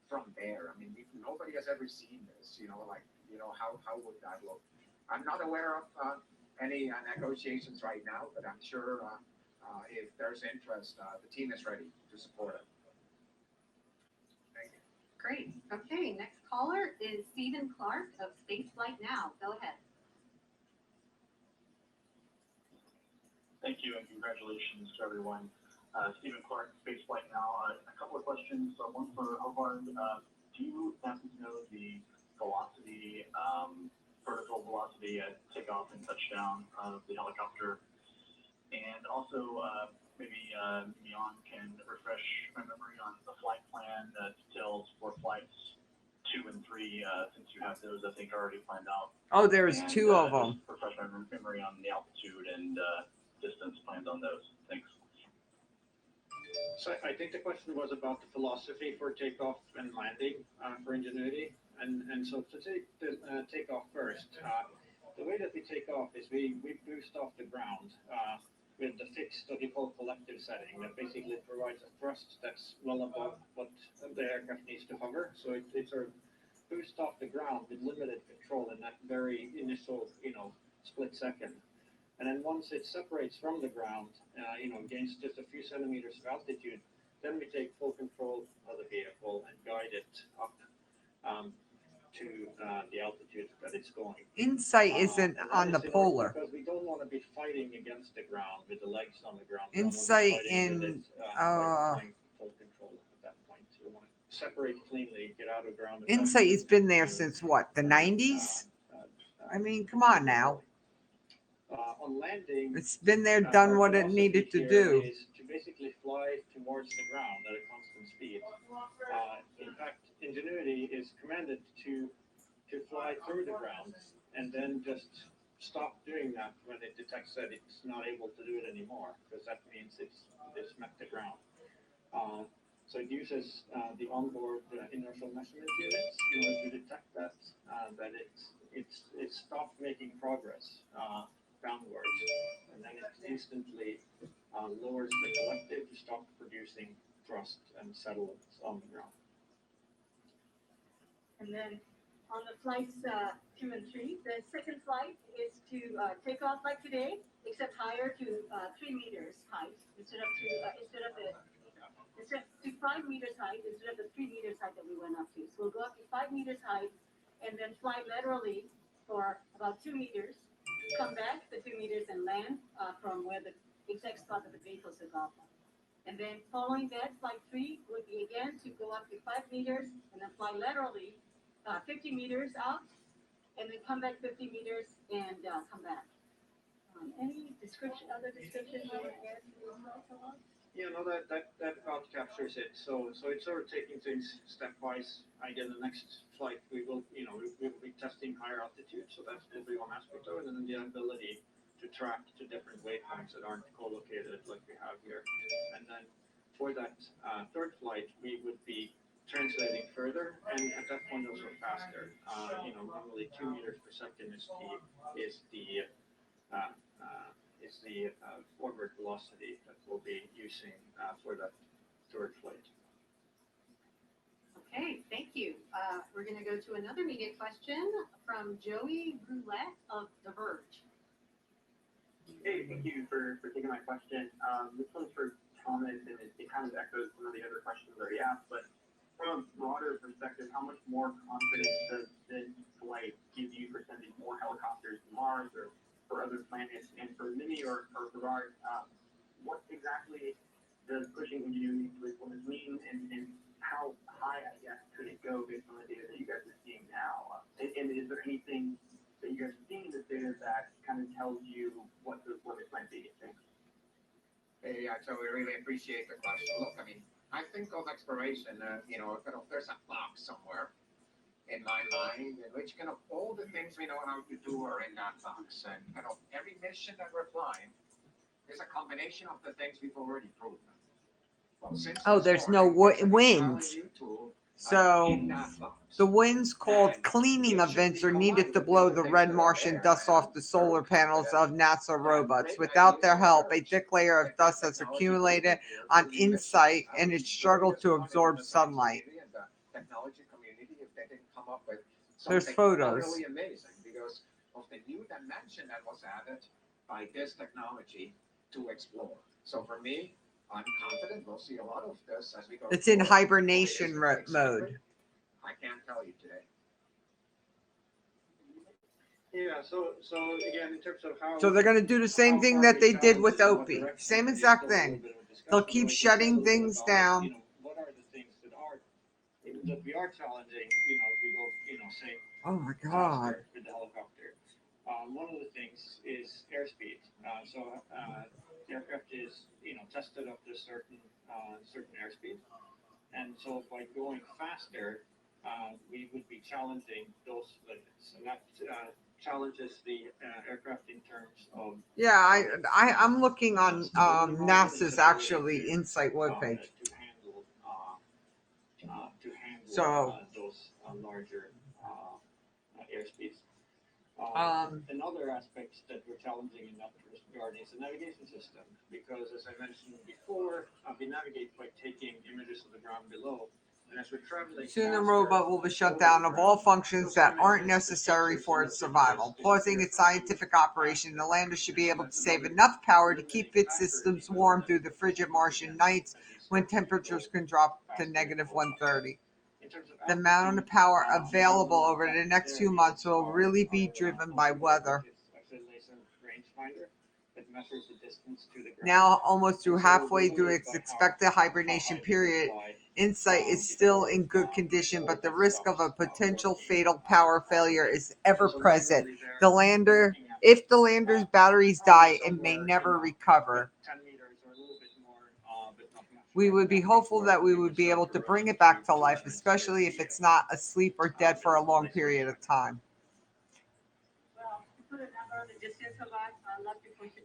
from there. I mean, nobody has ever seen this, how would that look? I'm not aware of any negotiations right now, but I'm sure if there's interest, the team is ready to support it. Thank you. Great. Okay, next caller is Stephen Clark of Spaceflight Now. Go ahead. Thank you and congratulations to everyone. Stephen Clark, Spaceflight Now. A couple of questions. One for Hobart. Do you happen to know the velocity, vertical velocity at takeoff and touchdown of the helicopter? And also, maybe Jan can refresh my memory on the flight plan details for flights 2 and 3, since you have those, I think, already planned out. Oh, there's And, two of them. just refresh my memory on the altitude and distance planned on those. Thanks. So I think the question was about the philosophy for takeoff and landing for Ingenuity. And so to take the takeoff first, the way that we take off is we boost off the ground with the fixed, what you call collective setting, that basically provides a thrust that's well above what the aircraft needs to hover. So it sort of boosts off the ground with limited control in that very initial, split second. And then once it separates from the ground, gains just a few centimeters of altitude, then we take full control of the vehicle and guide it up to the altitude that it's going. Insight isn't on the polar. Because we don't want to be fighting against the ground with the legs on the ground. Insight Full control at that point. So we want to separate cleanly, get out of ground. Insight has been there since what, the 90s? I mean, come on now. On landing, It's been there, done what it needed to do. Is to basically fly towards the ground at a constant speed. In fact, Ingenuity is commanded to fly through the ground and then just stop doing that when it detects that it's not able to do it anymore, because that means it's met the ground. So it uses the onboard inertial measurement units in order to detect that it's stopped making progress downwards, and then it instantly lowers the collective to stop producing thrust and settles on the ground. And then on the flights 2 and 3, the second flight is to take off like today, except higher to 3 meters height instead of 5 meters height instead of the 3 meters height that we went up to. So we'll go up to 5 meters height and then fly laterally for about 2 meters, come back the 2 meters and land from where the exact spot that the vehicle took off on. And then following that, flight 3 would be again to go up to 5 meters and then fly laterally 50 meters out and then come back 50 meters and come back. Any description, other description you want to add to this? Yeah, no, that about captures it. So it's sort of taking things stepwise. Again, the next flight we will be testing higher altitude, so that's will be one aspect of it, and then the ability to track to different waypoints that aren't co-located like we have here. And then for that third flight, we would be translating further, and at that point also faster. Normally 2 meters per second is the forward velocity that we'll be using for that third flight. Okay, thank you. We're going to go to another media question from Joey Roulette of The Verge. Hey, thank you for taking my question. This one's for Thomas, and it kind of echoes some of the other questions already asked, but from a broader perspective, how much more confidence does this flight give you for sending more helicopters to Mars or for other planets? And for Minnie or Gerard, what exactly does pushing Ingenuity to its limits mean, and how high, I guess, could it go based on the data that you guys are seeing now? And is there anything that you guys are seeing in this data that kind of tells you what those limits might be? Thanks. Hey, so we really appreciate the question. Look, I mean, I think of exploration, there's a box somewhere in my mind in which all the things we know how to do are in that box. And every mission that we're flying is a combination of the things we've already proven. Well, There's no winds. So the winds called cleaning events are needed to blow the red Martian dust off the solar panels of NASA robots. Without their help, a thick layer of dust has accumulated on InSight and it struggled to absorb sunlight. Technology community, if they didn't come up with There's something photos. utterly amazing because of the new dimension that was added by this technology to explore. So for me, I'm confident we'll see a lot of this as we go. It's in forward. hibernation mode. I can't tell you today. Yeah, so again, in terms of how... So they're going to do the same thing that they did with Opie. Same exact thing. They'll keep shutting things down. What are the things that we are challenging, if we go, say... Oh my God. With the helicopter. one of the things is airspeed. The aircraft is, tested up to certain airspeed. And so by going faster, we would be challenging those limits. And that challenges the aircraft in terms of. Yeah, I'm looking on NASA's actually Insight webpage. To handle So those larger airspeeds. Another aspect that we're challenging in that regard is the navigation system, because as I mentioned before, we navigate by taking images of the ground below. And as we're traveling, soon the robot will be shut down of all functions that aren't necessary for its survival. Pausing its scientific operation, the lander should be able to save enough power to keep its systems warm through the frigid Martian nights when temperatures can drop to negative 130. The amount of power available over the next few months will really be driven by weather. Now, almost through halfway through its expected hibernation period, Insight is still in good condition, but the risk of a potential fatal power failure is ever present. If the lander's batteries die, it may never recover. We would be hopeful that we would be able to bring it back to life, especially if it's not asleep or dead for a long period of time.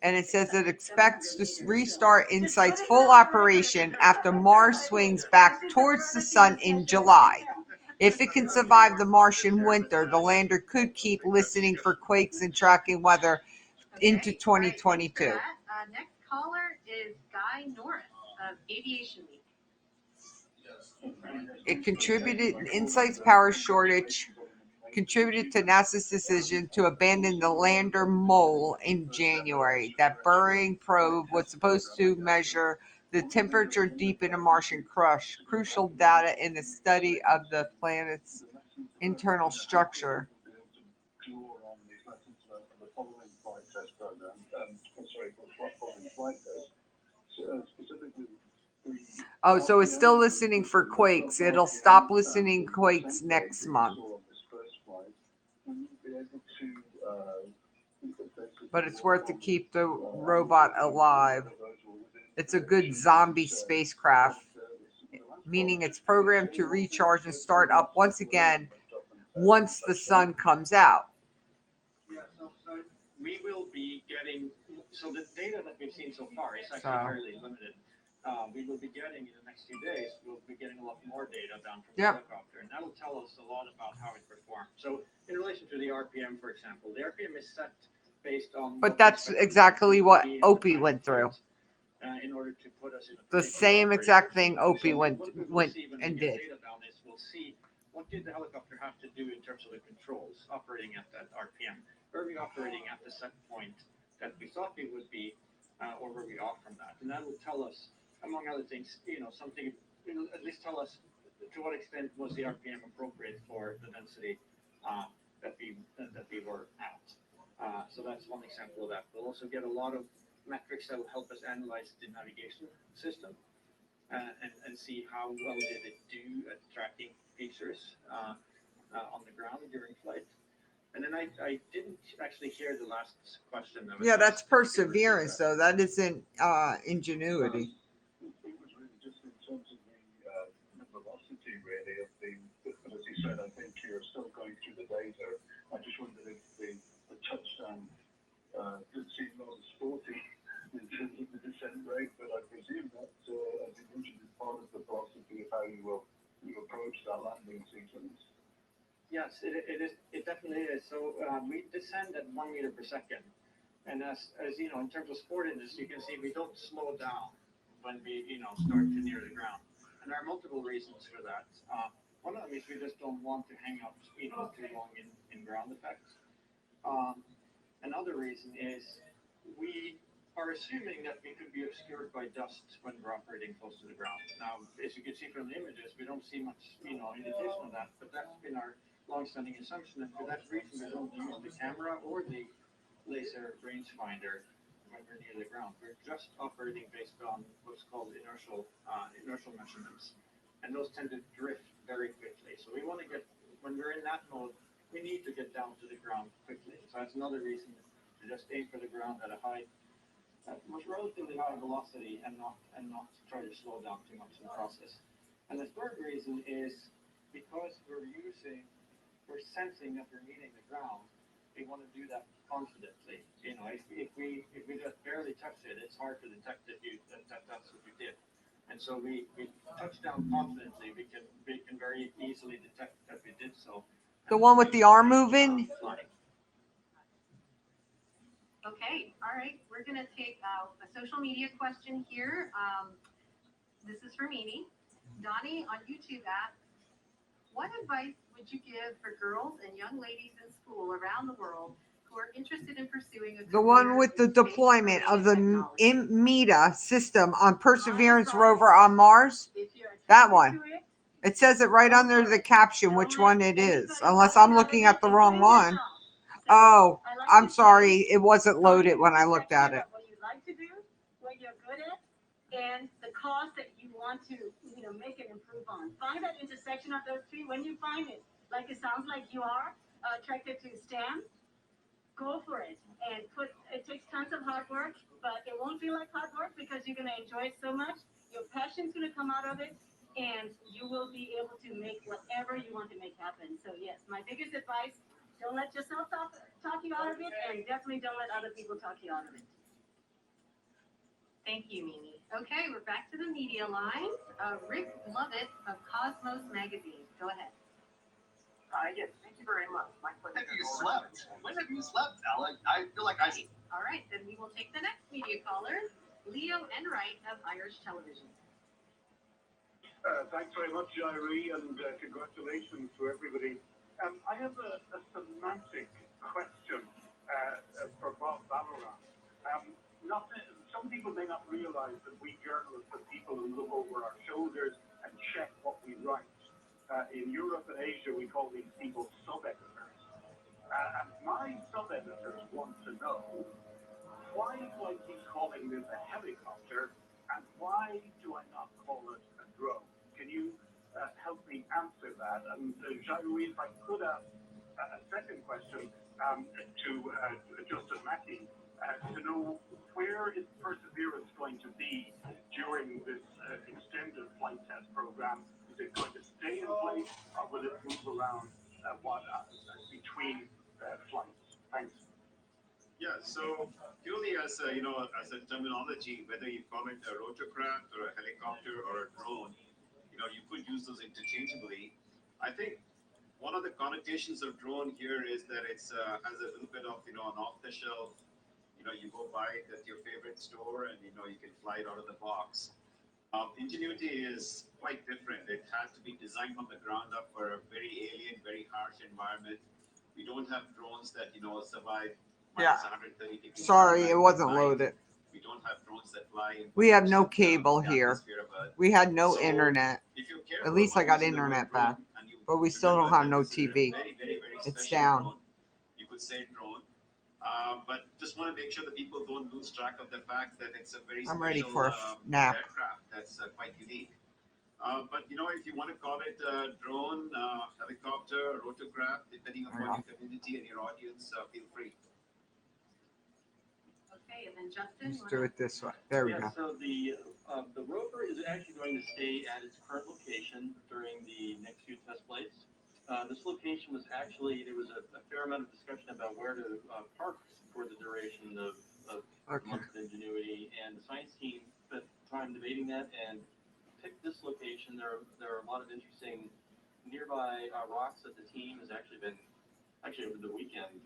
And it says it expects to restart Insight's full operation after Mars swings back towards the sun in July. If it can survive the Martian winter, the lander could keep listening for quakes and tracking weather into 2022. Next caller is Guy Norris of Aviation Week. It contributed, Insight's power shortage contributed to NASA's decision to abandon the lander MOLE in January. That burying probe was supposed to measure the temperature deep in a Martian crust, crucial data in the study of the planet's internal structure. Oh, so it's still listening for quakes. It'll stop listening quakes next month. But it's worth to keep the robot alive. It's a good zombie spacecraft, meaning it's programmed to recharge and start up once again once the sun comes out. Yeah, so we will be getting, so the data that we've seen so far is actually fairly limited. We will be getting in the next few days, we'll be getting a lot more data down from the helicopter, and that will tell us a lot about how it performed. So in relation to the RPM, for example, the RPM is set based on. But that's exactly what Opie went through. In order to put us in the same exact thing Opie went and did. We'll see what did the helicopter have to do in terms of the controls operating at that RPM. Were we operating at the set point that we thought we would be, or were we off from that? And that will tell us, among other things, something. It'll at least tell us to what extent was the RPM appropriate for the density that we were at. So that's one example of that. We'll also get a lot of metrics that will help us analyze the navigation system and see how well did it do at tracking features on the ground during flight. And then I didn't actually hear the last question. Yeah, that's perseverance, though. That isn't ingenuity. It was really just in terms of the velocity, really, of the, as you said, I think you're still going through the data. I just wondered if the touchdown did seem rather sporty in terms of the descent rate, but I presume that, as you mentioned, is part of the philosophy of how you approach that landing sequence. Yes, it is. It definitely is. So we descend at 1 meter per second, and as you know, in terms of sportiness, you can see we don't slow down when we start to near the ground, and there are multiple reasons for that. One of them is we just don't want to hang out too long in ground effects. Another reason is we are assuming that we could be obscured by dust when we're operating close to the ground. Now, as you can see from the images, we don't see much indication of that, but that's been our long-standing assumption, and for that reason, we don't use the camera or the laser rangefinder when we're near the ground. We're just operating based on what's called inertial measurements, and those tend to drift very quickly. So we want to get, when we're in that mode, we need to get down to the ground quickly. So that's another reason to just aim for the ground at a high, relatively high velocity and not try to slow down too much in the process. And the third reason is because we're sensing that we're meeting the ground, we want to do that confidently. You know, if we just barely touch it, it's hard to detect that that's what we did. And so we touch down confidently. We can very easily detect that we did so. The one with the arm moving? Okay, all right. We're going to take a social media question here. This is for Mimi. Donnie on YouTube asks, what advice would you give for girls and young ladies in school around the world who are interested in pursuing a The one with the deployment of the META system on Perseverance rover on Mars? That one. It says it right under the caption which one it is, unless I'm looking at the wrong one. Oh, I'm sorry. It wasn't loaded when I looked at it. What you like to do, what you're good at, and the cause that you want to, make and improve on. Find that intersection of those three. When you find it, like it sounds like you are attracted to STEM, go for it. And it takes tons of hard work, but it won't feel like hard work because you're going to enjoy it so much. Your passion's going to come out of it, and you will be able to make whatever you want to make happen. So yes, my biggest advice, don't let yourself talk you out of it, and definitely don't let other people talk you out of it. Thank you, Mimi. Okay, we're back to the media lines. Rick Lovett of Cosmos Magazine. Go ahead. Yes, thank you very much. My question. Have you slept? When have you slept, Alec? I feel like I. All right, then we will take the next media caller, Leo Enright of Irish Television. Thanks very much, Jairi, and congratulations to everybody. I have a semantic question for Bob Valera. Some people may not realize that we journalists are people who look over our shoulders and check what we write. In Europe and Asia, we call these people sub-editors. And my sub-editors want to know, why do I keep calling this a helicopter, and why do I not call it a drone? Can you help me answer that? And Jairi, if I could ask a second question to Justin Mackey, to know where is Perseverance going to be during this extended flight test program? Is it going to stay in place, or will it move around between flights? Thanks. Yeah, so purely as a terminology, whether you call it a rotorcraft or a helicopter or a drone, you could use those interchangeably. I think one of the connotations of drone here is that it's has a little bit of an off-the-shelf. You go buy it at your favorite store, and you can fly it out of the box. Ingenuity is quite different. It has to be designed from the ground up for a very alien, very harsh environment. We don't have drones that survive minus 130 degrees. Sorry, it wasn't loaded. We don't have drones that fly. We have no cable here. We had no internet. At least I got internet back, but we still don't have no TV. It's down. You could say drone. But just want to make sure that people don't lose track of the fact that it's a very I'm ready special for a nap. aircraft that's quite unique. But if you want to call it drone, helicopter, rotorcraft, depending on your community and your audience, feel free. Okay, and then Justin. Let's do it this way. There we go. So the rover is actually going to stay at its current location during the next few test flights. This location was actually, there was a fair amount of discussion about where to park for the duration of months of Ingenuity, and the science team spent time debating that and picked this location. There are a lot of interesting nearby rocks that the team has actually been, over the weekend,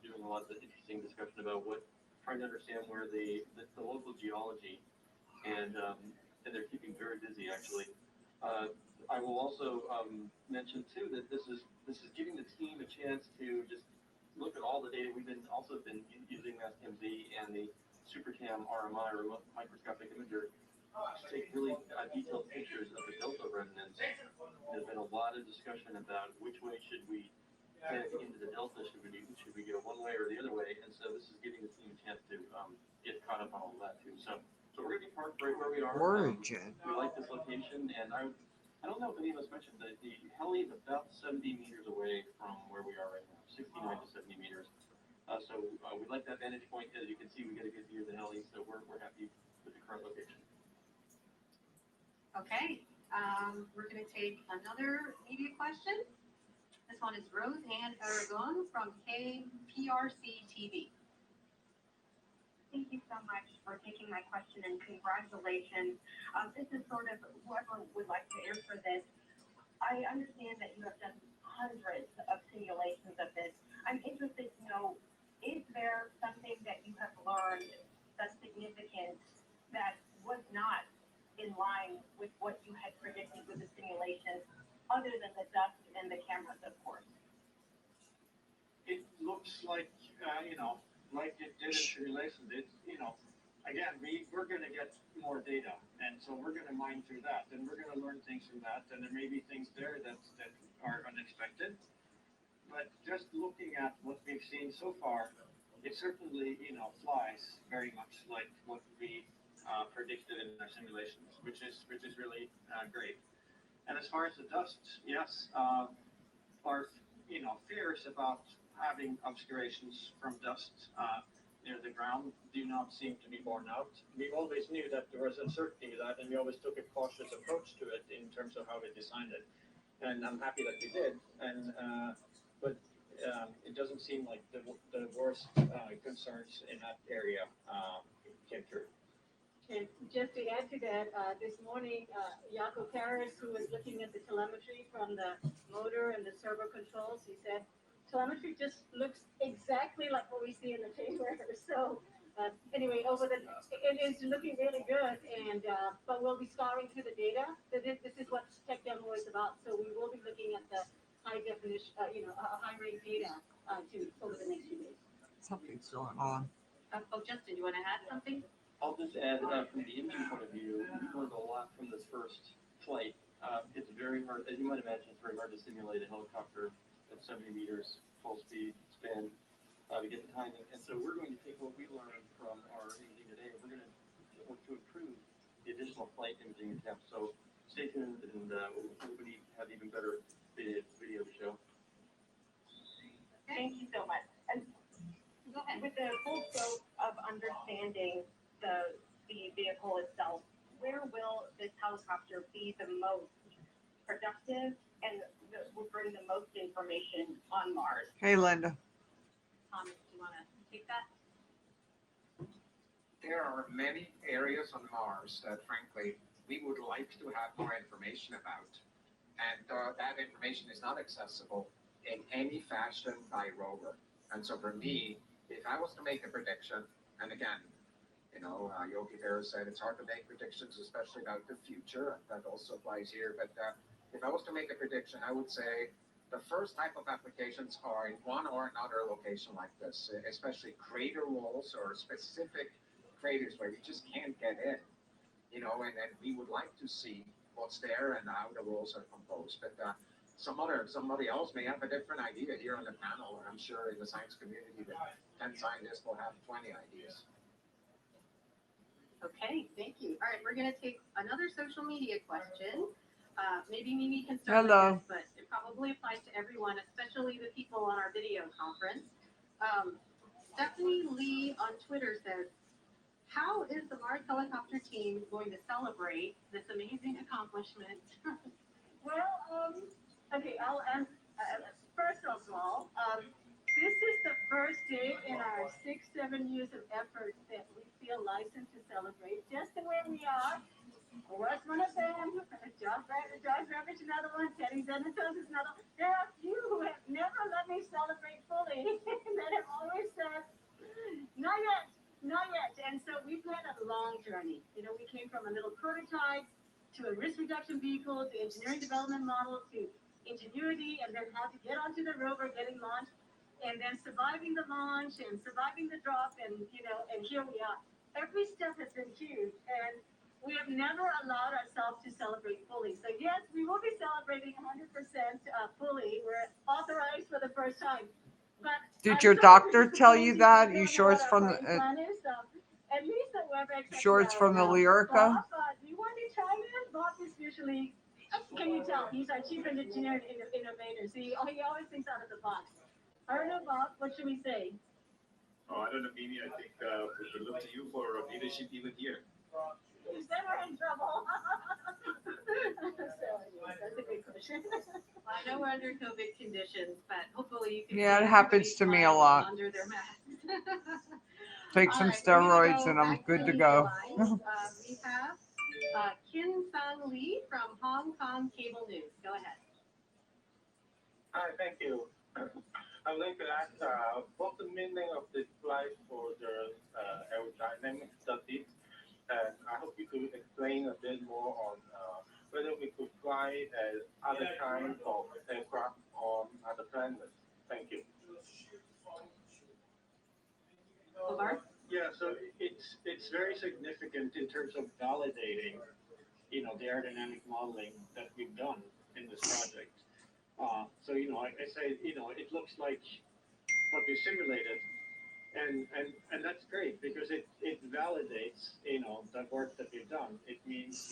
doing a lot of interesting discussion about trying to understand where the local geology, and they're keeping very busy actually. I will also mention too that this is giving the team a chance to just look at all the data. We've also been using MassCamZ and the SuperCam RMI, remote microscopic imager, to take really detailed pictures of the delta remnants. There's been a lot of discussion about which way should we head into the delta. Should we go one way or the other way? And so this is giving the team a chance to get caught up on all that too. So we're going to be parked right where we are. Origin. We like this location, and I don't know if any of us mentioned that the heli is about 70 meters away from where we are right now, 69 to 70 meters. So we like that vantage point. As you can see, we get a good view of the heli, so we're happy with the current location. Okay, we're going to take another media question. This one is Roseanne Aragon from KPRC TV. Thank you so much for taking my question and congratulations. This is sort of whoever would like to answer this. I understand that you have done hundreds of simulations of this. I'm interested to know, is there something that you have learned that's significant that was not in line with what you had predicted with the simulations, other than the dust and the cameras, of course? It looks like, like it did in simulations. It's, again, we're going to get more data, and so we're going to mine through that, and we're going to learn things from that, and there may be things there that are unexpected. But just looking at what we've seen so far, it certainly, flies very much like what we predicted in our simulations, which is really great. And as far as the dust, yes, our fears about having obscurations from dust near the ground do not seem to be borne out. We always knew that there was uncertainty with that, and we always took a cautious approach to it in terms of how we designed it. And I'm happy that we did. And but it doesn't seem like the worst concerns in that area came through. And just to add to that, this morning, Jaco Karras, who was looking at the telemetry from the motor and the servo controls, he said, telemetry just looks exactly like what we see in the trailer. So anyway, it is looking really good. And but we'll be scouring through the data. This is what Tech Demo is about. So we will be looking at the high definition, high rate data over the next few days. Something's going on. Oh, Justin, you want to add something? I'll just add from the engine point of view, we learned a lot from this first flight. It's very hard, as you might imagine, it's very hard to simulate a helicopter at 70 meters, full speed, spin, to get the timing. And so we're going to take what we learned from our imaging today, and we're going to work to improve the additional flight imaging attempts. So stay tuned, and we'll hopefully have even better video to show. Thank you so much. And go ahead. With the full scope of understanding the vehicle itself, where will this helicopter be the most productive and will bring the most information on Mars? Hey, Linda. Thomas, do you want to take that? There are many areas on Mars that, frankly, we would like to have more information about. And that information is not accessible in any fashion by rover. And so for me, if I was to make a prediction, and again, Yogi Berra said it's hard to make predictions, especially about the future. That also applies here. But if I was to make a prediction, I would say the first type of applications are in one or another location like this, especially crater walls or specific craters where we just can't get in, and we would like to see what's there and how the walls are composed. But somebody else may have a different idea here on the panel, and I'm sure in the science community that 10 scientists will have 20 ideas. Okay, thank you. All right, we're going to take another social media question. Maybe Mimi can start with this, but it probably applies to everyone, especially the people on our video conference. Stephanie Lee on Twitter says, how is the Mars helicopter team going to celebrate this amazing accomplishment? Well, okay, I'll answer. First of all, this is the first day in our 6-7 years of effort that we feel licensed to celebrate just the way we are. Was one of them, Josh Ravitch, another one, Teddy Zenitos is another one. There are a few who have never let me celebrate fully that have always said, not yet, not yet. And so we've had a long journey. We came from a little prototype to a risk reduction vehicle, to engineering development model, to Ingenuity, and then how to get onto the rover, getting launched, and then surviving the launch and surviving the drop, and and here we are. Every step has been huge, and we have never allowed ourselves to celebrate fully. So yes, we will be celebrating 100% fully. We're authorized for the first time. But did your doctor tell you that? You sure it's from the? At least the WebEx. Sure, it's from the Lyrica. Bob, do you want to chime in? Bob is usually. Can can you tell? He's our chief engineer and innovator. So he always thinks out of the box. I don't know, Bob. What should we say? Oh, I don't know, Mimi. I think we should look to you for leadership even here. You said we're in trouble. That's a good question. Well, I know we're under COVID conditions, but hopefully you can. Yeah, see it happens to everybody me a lot. smiling Under their masks. Take All some right, we're gonna steroids go and I'm back good to the go. lines. We have Kin Sung Lee from Hong Kong Cable News. Go ahead. Hi, thank you. I'd like to ask, what's the meaning of this flight for the aerodynamic studies? And I hope you could explain a bit more on whether we could fly as other kinds of aircraft on other planets. Thank you. Omar? Yeah, so it's very significant in terms of validating, the aerodynamic modeling that we've done in this project. So, like I say, it looks like what we simulated, and that's great because it validates, the work that we've done. It means,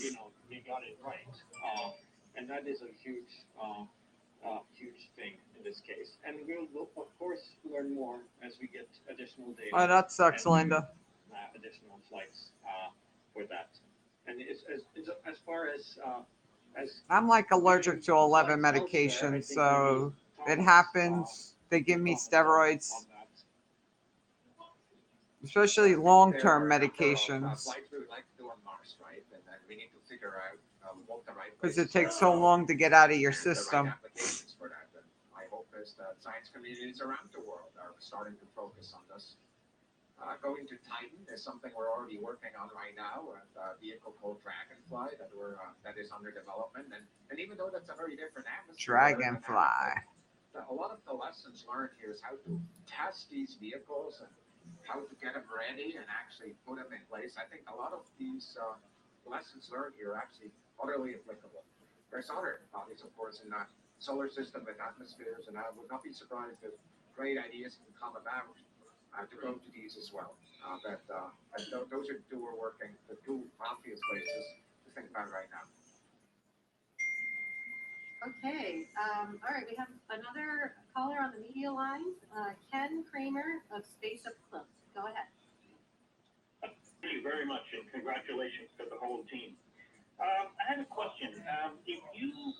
we got it right. And that is a huge thing in this case. And we'll of course learn more as we get additional data. Oh, that sucks, and, Linda. Additional flights for that. And as far as I'm like allergic to 11 medications, so it happens. They give me steroids, especially long-term medications, Flights we would like to do on Mars, right? And then we need to figure out what the right because places it takes are so long to get out of your and the right system. applications for that. And my hope is that science communities around the world are starting to focus on this. Going to Titan is something we're already working on right now, with a vehicle called Dragonfly that is under development. And even though that's a very different atmosphere, Dragonfly. a lot of the lessons learned here is how to test these vehicles and how to get them ready and actually put them in place. I think a lot of these lessons learned here are actually utterly applicable. There's other bodies, of course, in that solar system with atmospheres, and I would not be surprised if great ideas can come about to go to these as well. Those are two we're working, the two obvious places to think about right now. Okay, all right, we have another caller on the media line, Ken Kramer of Space Up Close. Go ahead. Thank you very much, and congratulations to the whole team. I have a question. If you,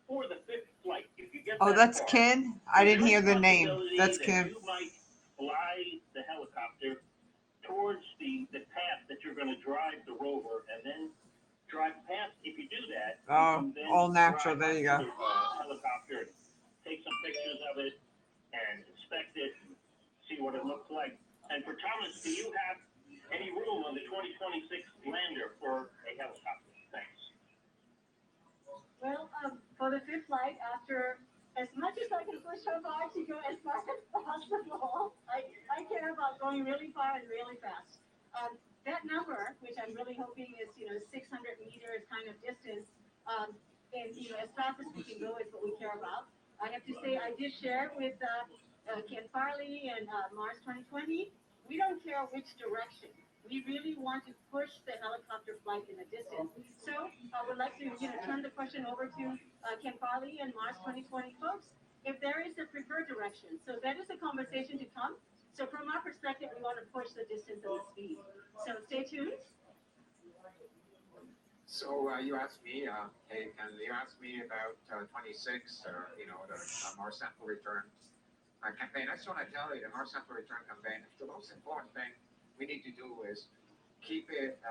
for the fifth flight, if you get Oh, that that's far, Ken? I didn't hear the name. possibility That's that Ken. You might fly the helicopter towards the path that you're going to drive the rover, and then drive past. If you do that, Oh, you can then all natural. drive There you up go. to the helicopter, and take some pictures of it, and inspect it, and see what it looks like. And for Thomas, do you have any room on the 2026 lander for a helicopter? Thanks. Well, for the fifth flight, after as much as I can push her bar to go as far as possible, I care about going really far and really fast. That number, which I'm really hoping is 600 meters kind of distance, and as fast as we can go is what we care about. I have to say I did share with Ken Farley and Mars 2020. We don't care which direction. We really want to push the helicopter flight in a distance. So I would like to, turn the question over to Ken Farley and Mars 2020 folks, if there is a preferred direction. So that is a conversation to come. So from our perspective, we want to push the distance and the speed. So stay tuned. So you asked me, hey, and you asked me about 26, or the Mars Sample Return campaign. I just want to tell you, the Mars Sample Return campaign, the most important thing we need to do is keep it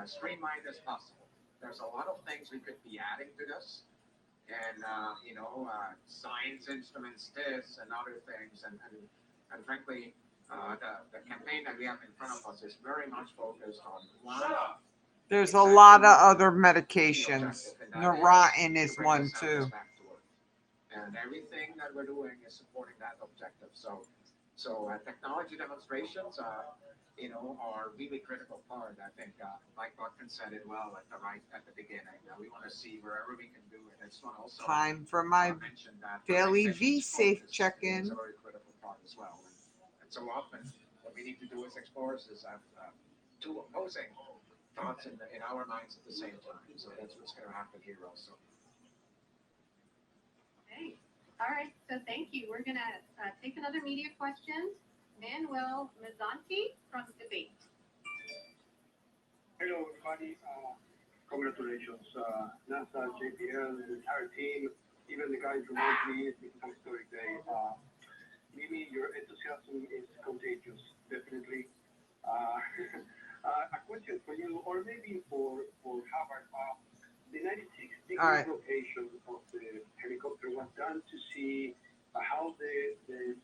streamlined as possible. There's a lot of things we could be adding to this, and science instruments, this and other things, and frankly, the campaign that we have in front of us is very much focused on There's a lot of other medications. Neurontin is one too. And everything that we're doing is supporting that objective. So technology demonstrations, are really critical part. I think Mike Butkin said it well at the beginning. We want to see wherever we can do it. I just want to also Time for my mention that daily organizations V-Safe focus check-in. is a very critical part as well. And so often, what we need to do as explorers is have two opposing thoughts in our minds at the same time. So that's what's going to happen here also. Okay. All right. So thank you. We're going to take another media question. Manuel Mazzanti from Debate. Hello, everybody. Congratulations, NASA, JPL, the entire team, even the guys remotely. It's been an historic day. Mimi, your enthusiasm is contagious, definitely. A question for you, or maybe for Howard. The 96-degree rotation of the helicopter was done to see how the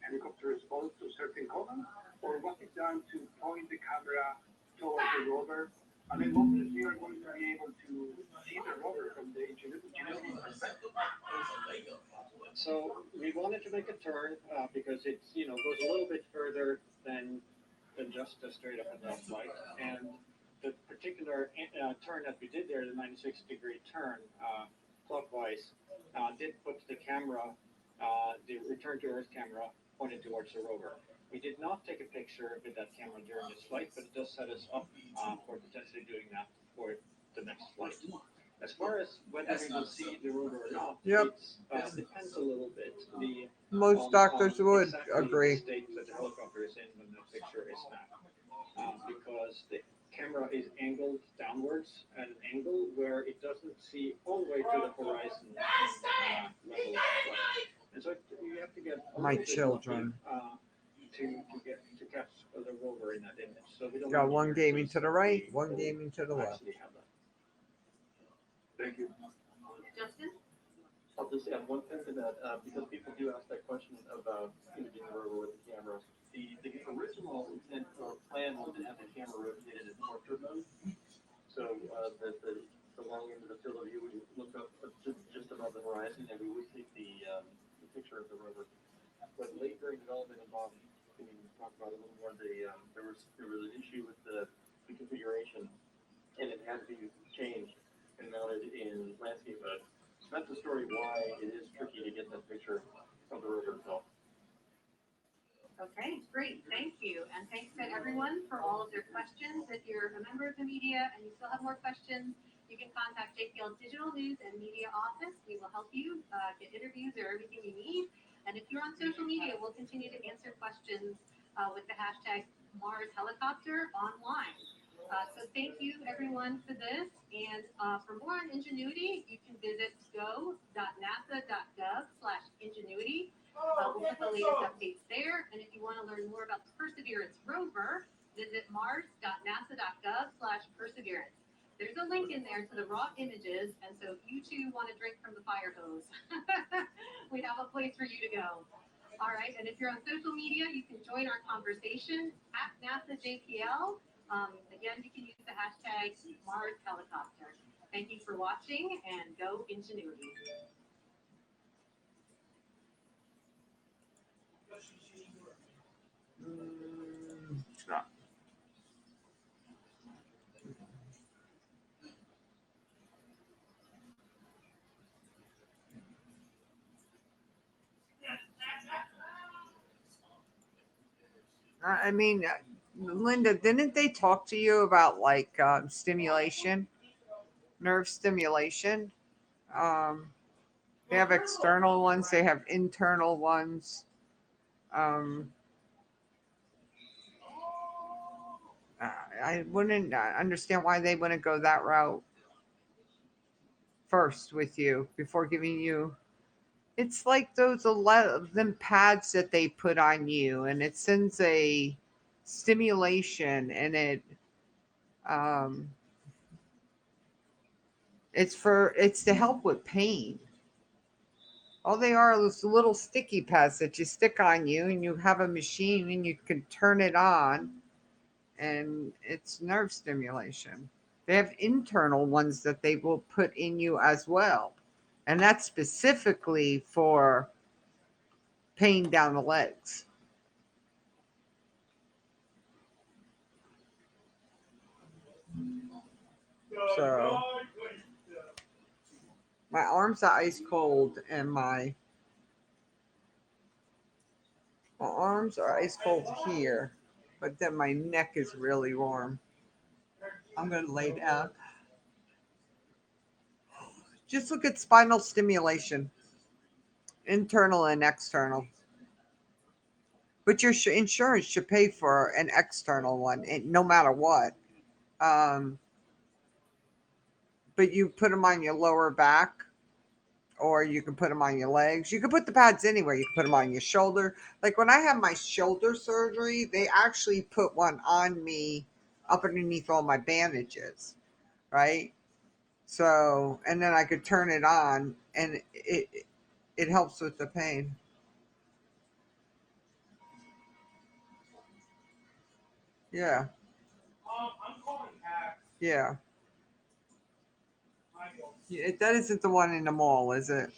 helicopter responds to certain columns, or was it done to point the camera towards the rover? And then hopefully you are going to be able to see the rover from the engineering perspective. So we wanted to make a turn because it's goes a little bit further than just a straight up and down flight. And the particular turn that we did there, the 96-degree turn clockwise, did put the camera, the return to Earth camera, pointed towards the rover. We did not take a picture with that camera during this flight, but it does set us up for potentially doing that for the next flight. As far as whether we will see the rover or not, it depends a little bit. Most doctors would exactly agree. the state that the helicopter is in when the picture is snapped, because the camera is angled downwards at an angle where it doesn't see all the way to the horizon level of flight. And so you have to get a My little bit children. lucky, to catch the rover in that image. So we don't Got want one to gaming to the right, one gaming to the left. actually have that. Thank you. Justin? I'll just add one thing to that, because people do ask that question about imaging the rover with the camera. The original intent or plan was to have the camera rotated in portrait mode, so that the long end of the field of view would look up just above the horizon, and we would take the picture of the rover. But late during development, and Bob can talk about it a little more, there was an issue with the configuration, and it had to be changed and mounted in landscape mode. So that's the story why it is tricky to get that picture of the rover itself. Okay, great. Thank you. And thanks to everyone for all of their questions. If you're a member of the media and you still have more questions, you can contact JPL Digital News and Media Office. We will help you get interviews or everything you need. And if you're on social media, we'll continue to answer questions with the hashtag Mars Helicopter online. So thank you everyone for this. And for more on Ingenuity, you can visit go.nasa.gov/Ingenuity. We'll put the latest updates there. And if you want to learn more about the Perseverance rover, visit mars.nasa.gov/Perseverance. There's a link in there to the raw images. And so if you too want to drink from the fire hose, we have a place for you to go. All right. And if you're on social media, you can join our conversation at NASAJPL. Again, you can use the hashtag Mars Helicopter. Thank you for watching, and go Ingenuity. Stop. I mean, Linda, didn't they talk to you about like stimulation, nerve stimulation? They have external ones, they have internal ones. I wouldn't understand why they wouldn't go that route first with you before giving you. It's like those 11 pads that they put on you, and it sends a stimulation, and it's to help with pain. All they are is little sticky pads that you stick on you, and you have a machine, and you can turn it on, and it's nerve stimulation. They have internal ones that they will put in you as well. And that's specifically for pain down the legs. So my arms are ice cold, and my arms are ice cold here, but then my neck is really warm. I'm going to lay down. Just look at spinal stimulation. internal and external. But your insurance should pay for an external one, no matter what. But you put them on your lower back, or you can put them on your legs. You can put the pads anywhere. You can put them on your shoulder. Like when I had my shoulder surgery, they actually put one on me up underneath all my bandages, right? So, and then I could turn it on, and it helps with the pain. Yeah. I'm calling back. Yeah. That isn't the one in the mall, is it?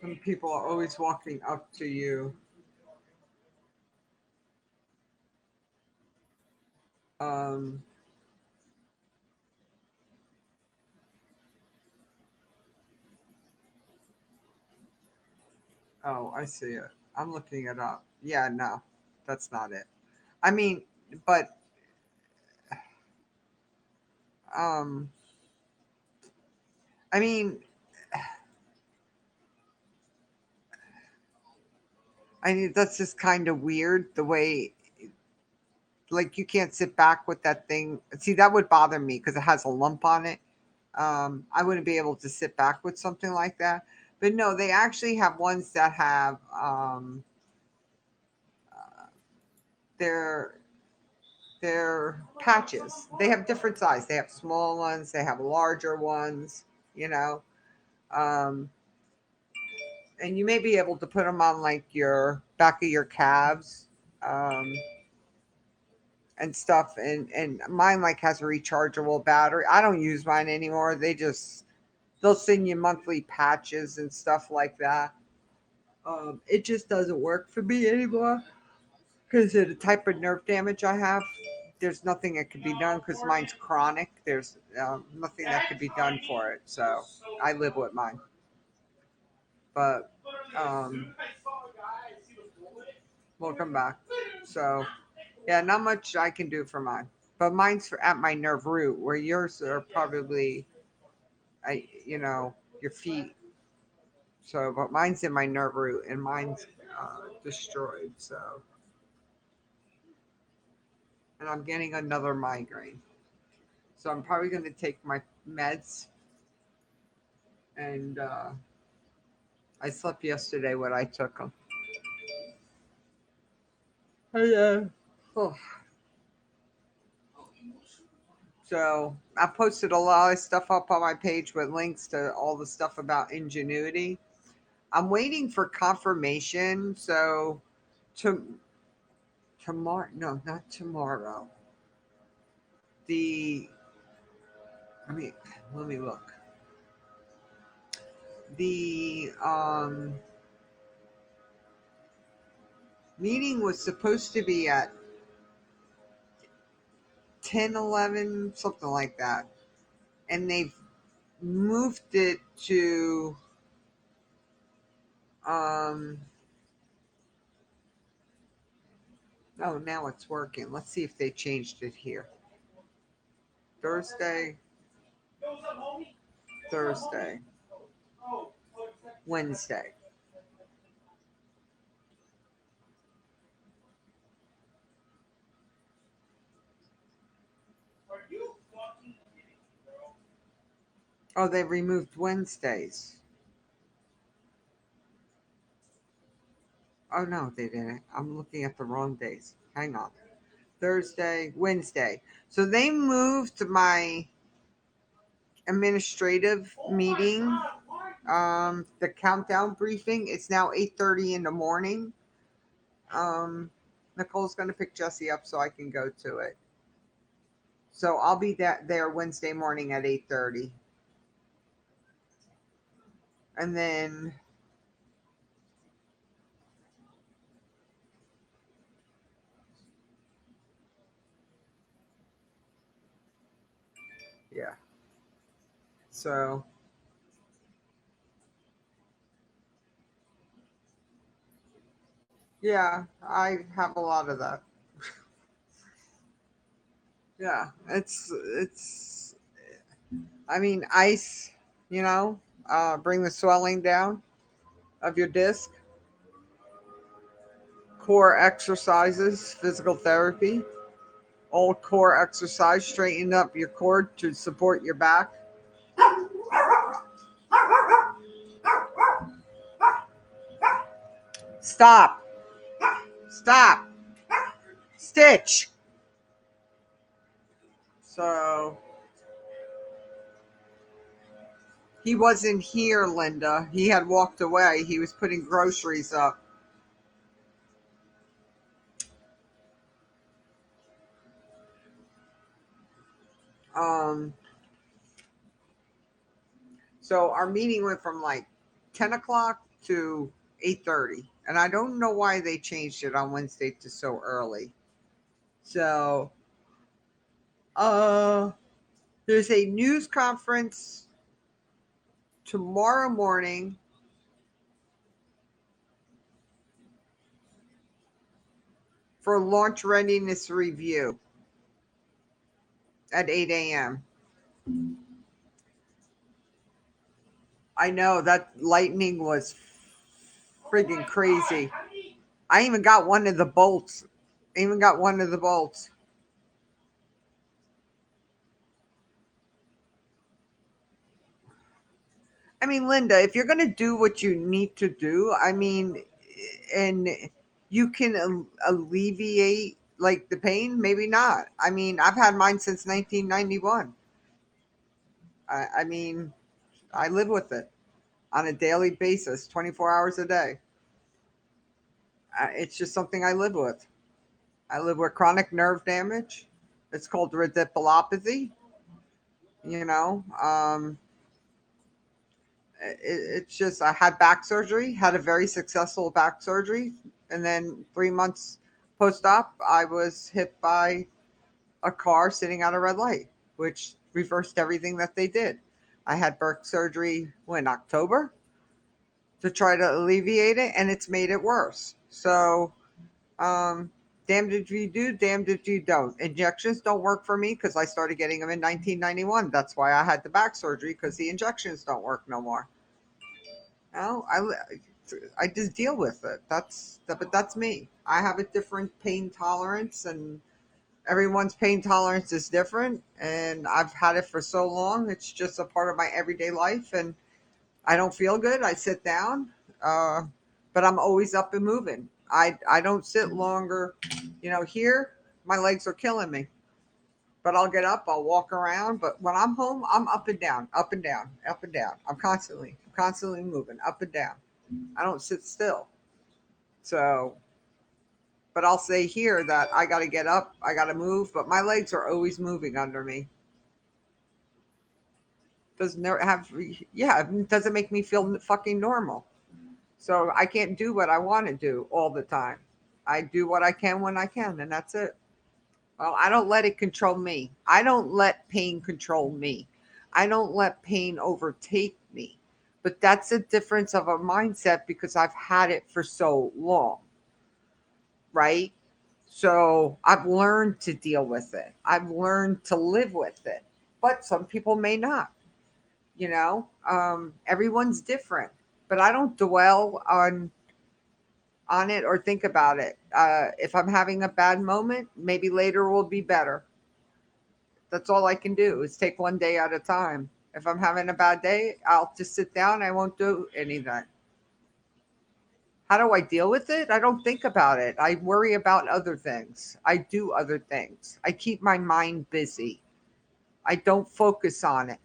Some people are always walking up to you. Oh, I see it. I'm looking it up. Yeah, no, that's not it. I mean, but I mean, that's just kind of weird the way, like, you can't sit back with that thing. See, that would bother me because it has a lump on it. I wouldn't be able to sit back with something like that. But no, they actually have ones that have they're patches. They have different size. They have small ones. They have larger ones. You know, and you may be able to put them on like your back of your calves. And stuff, and mine like has a rechargeable battery. I don't use mine anymore. They'll send you monthly patches and stuff like that. It just doesn't work for me anymore because of the type of nerve damage I have. There's nothing that could be done because mine's chronic. There's nothing that could be done for it, so I live with mine. But welcome back. So yeah, not much I can do for mine, but mine's at my nerve root, where yours are probably, your feet. So, but mine's in my nerve root, and mine's destroyed. So, and I'm getting another migraine. So I'm probably going to take my meds. And I slept yesterday when I took them. Oh. So I posted a lot of stuff up on my page with links to all the stuff about Ingenuity. I'm waiting for confirmation. So tomorrow, no, not tomorrow. Let me look. The meeting was supposed to be at 10:11, something like that, and they've moved it to oh, now it's working. Let's see if they changed it here. Thursday, Wednesday. Oh, they removed Wednesdays. Oh, no, they didn't. I'm looking at the wrong days. Hang on. Thursday, Wednesday. So they moved my administrative meeting, the countdown briefing. It's now 8:30 in the morning. Nicole's going to pick Jesse up so I can go to it. So I'll be there Wednesday morning at 8:30. And then yeah. So yeah, I have a lot of that. Yeah, I mean, ice, bring the swelling down of your disc. Core exercises, physical therapy, all core exercise, straighten up your core to support your back. Stop. Stop. Stitch. So he wasn't here, Linda. He had walked away. He was putting groceries up. So our meeting went from like 10 o'clock to 8:30. And I don't know why they changed it on Wednesday to so early. So there's a news conference tomorrow morning for launch readiness review at 8 a.m. I know that lightning was friggin' crazy. I even got one of the bolts. I mean, Linda, if you're going to do what you need to do, I mean, and you can alleviate like the pain, maybe not. I mean, I've had mine since 1991. I mean, I live with it on a daily basis, 24 hours a day. It's just something I live with. I live with chronic nerve damage. It's called radiculopathy. It's just, I had back surgery, had a very successful back surgery. And then 3 months post-op, I was hit by a car sitting at a red light, which reversed everything that they did. I had back surgery in October to try to alleviate it, and it's made it worse. So, damned if you do, damned if you don't. Injections don't work for me because I started getting them in 1991. That's why I had the back surgery, because the injections don't work no more. I just deal with it. But that's me. I have a different pain tolerance, and everyone's pain tolerance is different. And I've had it for so long. It's just a part of my everyday life. And I don't feel good. I sit down, but I'm always up and moving. I don't sit longer. Here, my legs are killing me. But I'll get up, I'll walk around. But when I'm home, I'm up and down, up and down, up and down. I'm constantly moving up and down. I don't sit still. So, but I'll say here that I got to get up, I got to move, but my legs are always moving under me. It doesn't make me feel fucking normal. So I can't do what I want to do all the time. I do what I can when I can, and that's it. Well, I don't let it control me. I don't let pain control me. I don't let pain overtake me. But that's a difference of a mindset because I've had it for so long, right? So I've learned to deal with it. I've learned to live with it. But some people may not. Everyone's different. But I don't dwell on it or think about it. If I'm having a bad moment, maybe later will be better. That's all I can do is take one day at a time. If I'm having a bad day, I'll just sit down. I won't do anything. How do I deal with it? I don't think about it. I worry about other things. I do other things. I keep my mind busy. I don't focus on it.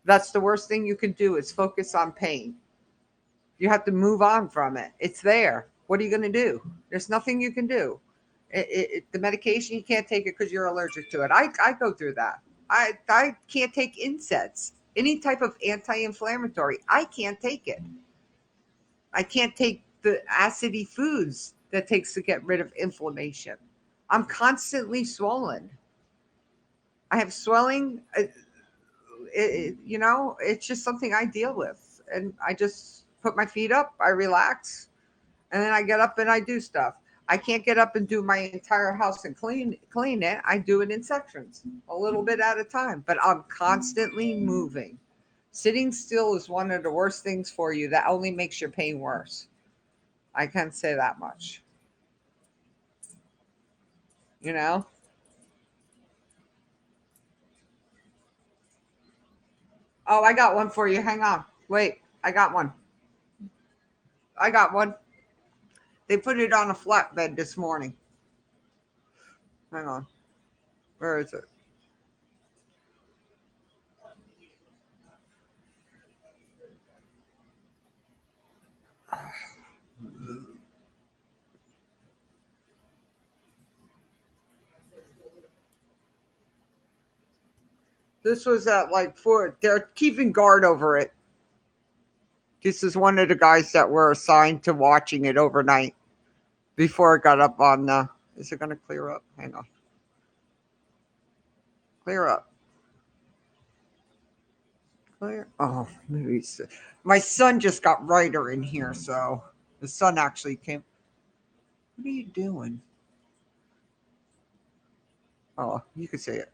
That's the worst thing you can do is focus on pain. You have to move on from it. It's there. What are you going to do? There's nothing you can do. The medication, you can't take it because you're allergic to it. I go through that. I can't take NSAIDs. Any type of anti-inflammatory, I can't take it. I can't take the acidy foods that takes to get rid of inflammation. I'm constantly swollen. I have swelling. It's just something I deal with. And I just put my feet up, I relax, and then I get up and I do stuff. I can't get up and do my entire house and clean it. I do it in sections, a little bit at a time, but I'm constantly moving. Sitting still is one of the worst things for you. That only makes your pain worse. I can't say that much. You know? Oh, I got one for you. Hang on. Wait, I got one. They put it on a flatbed this morning. Hang on. Where is it? This was at like 4. They're keeping guard over it. This is one of the guys that were assigned to watching it overnight before it got up on the. Is it going to clear up? Hang on. Clear up. Clear. Oh, maybe my son just got Ryder in here, so the son actually came. What are you doing? Oh, you can see it.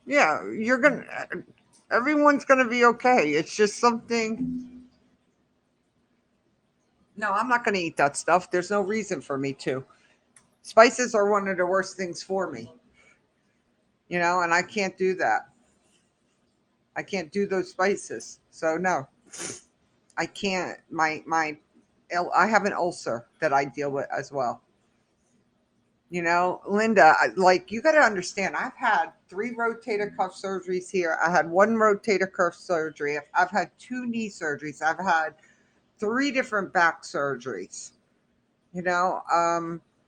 Yeah, everyone's gonna be okay. It's just something. No, I'm not gonna eat that stuff. There's no reason for me to. Spices are one of the worst things for me. You know, and I can't do that. I can't do those spices. So no, I can't. I have an ulcer that I deal with as well. You know, Linda, like you got to understand, I've had 3 rotator cuff surgeries here. I had 1 rotator cuff surgery. I've had 2 knee surgeries. I've had 3 different back surgeries. You know,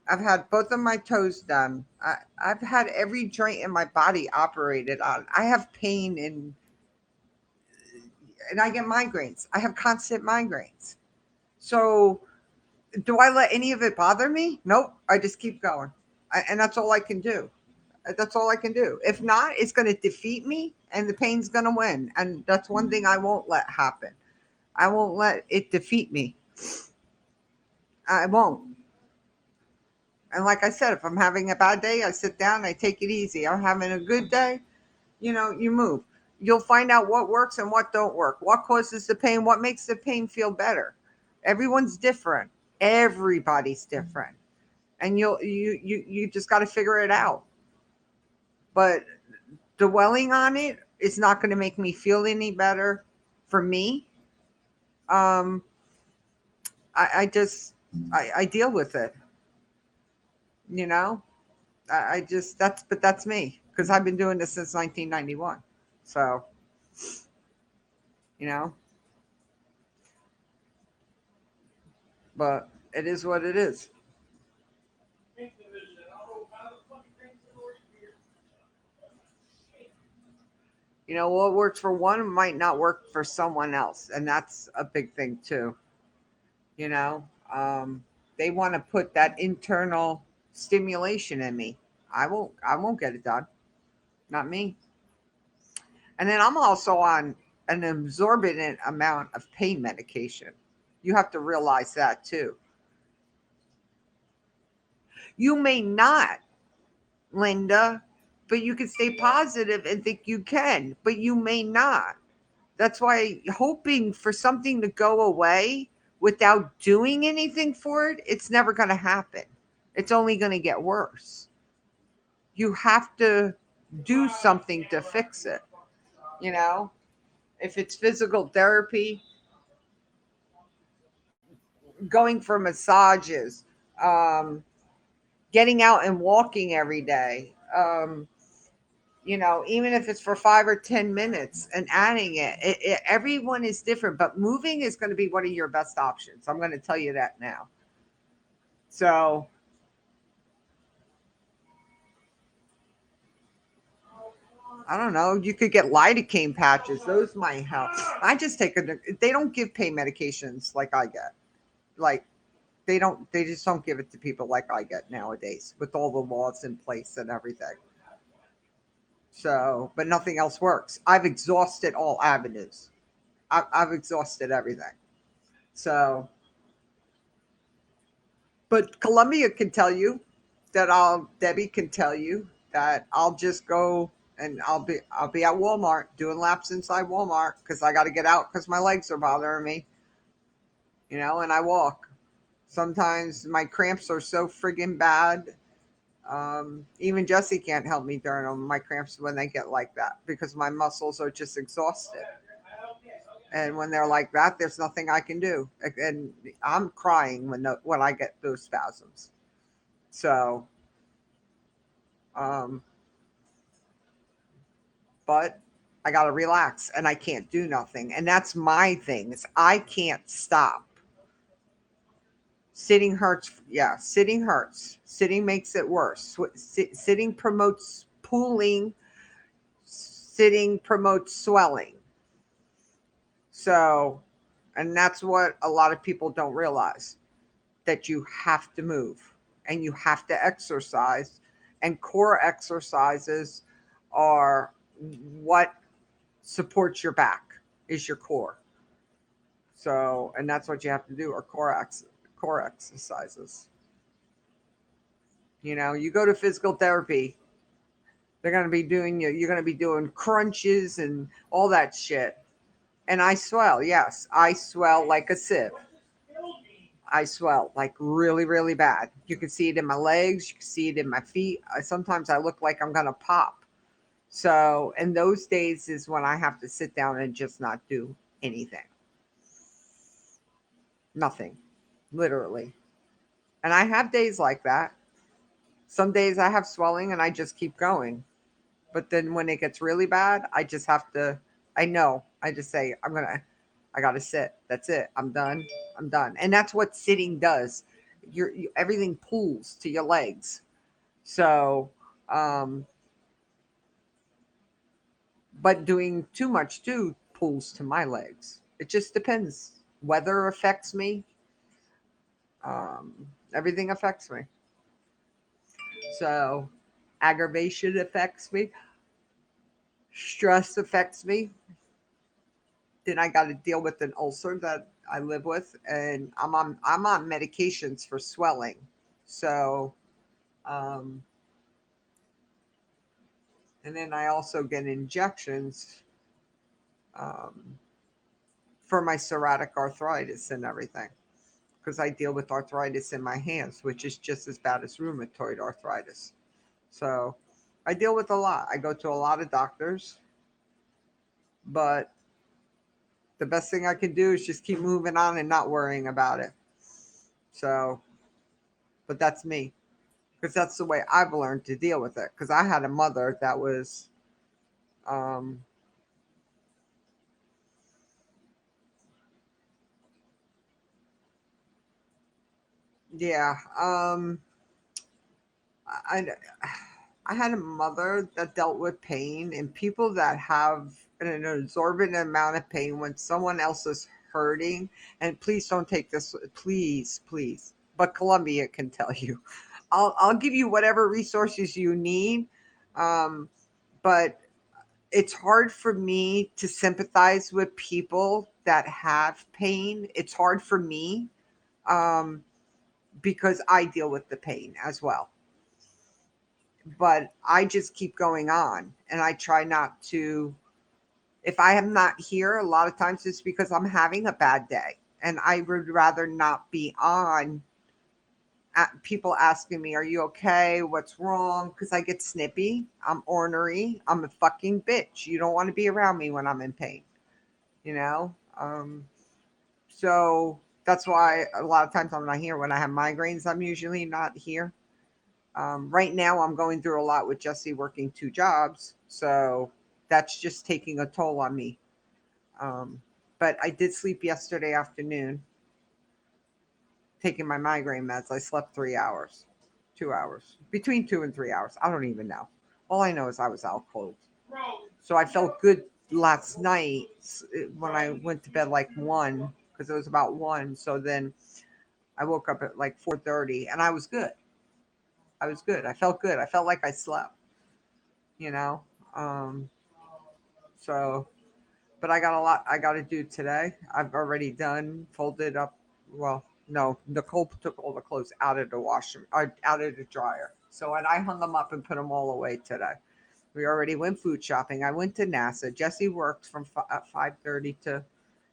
I've had both of my toes done. I've had every joint in my body operated on. I have pain and I get migraines. I have constant migraines. So do I let any of it bother me? Nope. I just keep going. And that's all I can do. That's all I can do. If not, it's going to defeat me and the pain's going to win. And that's one thing I won't let happen. I won't let it defeat me. I won't. And like I said, if I'm having a bad day, I sit down, I take it easy. I'm having a good day, you know, you move. You'll find out what works and what don't work. What causes the pain? What makes the pain feel better? Everyone's different. Everybody's different. And you just got to figure it out. But dwelling on it is not going to make me feel any better for me. I deal with it. You know, but that's me because I've been doing this since 1991. So, you know, but it is what it is. You know, what works for one might not work for someone else. And that's a big thing too. You know, they want to put that internal stimulation in me. I won't get it done. Not me. And then I'm also on an exorbitant amount of pain medication. You have to realize that too. You may not, Linda, but you can stay positive and think you can, but you may not. That's why hoping for something to go away without doing anything for it, it's never going to happen. It's only going to get worse. You have to do something to fix it. You know, if it's physical therapy, going for massages, getting out and walking every day, you know, even if it's for 5 or 10 minutes and adding it, everyone is different, but moving is going to be one of your best options. I'm going to tell you that now. So, I don't know. You could get lidocaine patches. Those might help. I just they don't give pain medications like I get. Like they just don't give it to people like I get nowadays with all the laws in place and everything. So, but nothing else works. I've exhausted all avenues. I've exhausted everything. So, but Columbia can tell you that Debbie can tell you that I'll just go and I'll be at Walmart doing laps inside Walmart because I got to get out because my legs are bothering me, and I walk. Sometimes my cramps are so friggin' bad. Even Jesse can't help me during my cramps when they get like that because my muscles are just exhausted. And when they're like that, there's nothing I can do. And I'm crying when I get those spasms. So, but I got to relax and I can't do nothing. And that's my thing is I can't stop. Sitting hurts. Yeah, sitting hurts. Sitting makes it worse. Sitting promotes pooling. Sitting promotes swelling. So, and that's what a lot of people don't realize, that you have to move and you have to exercise. And core exercises are what supports your back, is your core. So, and that's what you have to do, are core exercises. You go to physical therapy, they're going to be doing you're going to be doing crunches and all that shit. And I swell. Yes, I swell like a sieve. I swell like really, really bad. You can see it in my legs. You can see it in my feet. Sometimes I look like I'm going to pop. So, in those days is when I have to sit down and just not do anything. Nothing. Literally. And I have days like that. Some days I have swelling and I just keep going. But then when it gets really bad, I just have to, I just say, I got to sit. That's it. I'm done. And that's what sitting does. Everything pulls to your legs. So, but doing too much too pulls to my legs. It just depends. Weather affects me. Everything affects me. So, aggravation affects me. Stress affects me. Then I got to deal with an ulcer that I live with, and I'm on medications for swelling. So, and then I also get injections for my psoriatic arthritis and everything, because I deal with arthritis in my hands, which is just as bad as rheumatoid arthritis. So I deal with a lot. I go to a lot of doctors, but the best thing I can do is just keep moving on and not worrying about it. So, but that's me, because that's the way I've learned to deal with it. Because I had a mother that was, I had a mother that dealt with pain, and people that have an absorbent amount of pain when someone else is hurting. And please don't take this, please, but Columbia can tell you. I'll give you whatever resources you need, but it's hard for me to sympathize with people that have pain. It's hard for me because I deal with the pain as well. But I just keep going on, and I try not to. If I am not here, a lot of times it's because I'm having a bad day, and I would rather not be on. People asking me, "Are you okay? What's wrong?" Because I get snippy. I'm ornery. I'm a fucking bitch. You don't want to be around me when I'm in pain. So that's why a lot of times I'm not here. When I have migraines, I'm usually not here. Right now, I'm going through a lot with Jesse working 2 jobs. So that's just taking a toll on me. But I did sleep yesterday afternoon, taking my migraine meds. I slept 3 hours, 2 hours, between 2 and 3 hours. I don't even know. All I know is I was out cold. So I felt good last night when I went to bed like 1, because it was about 1. So then I woke up at like 4:30 and I was good. I felt good. I felt like I slept, So, but I got a lot I got to do today. I've already done, folded up. Well, no, Nicole took all the clothes out of the washer, out of the dryer. So, and I hung them up and put them all away today. We already went food shopping. I went to NASA. Jesse worked from 5:30 to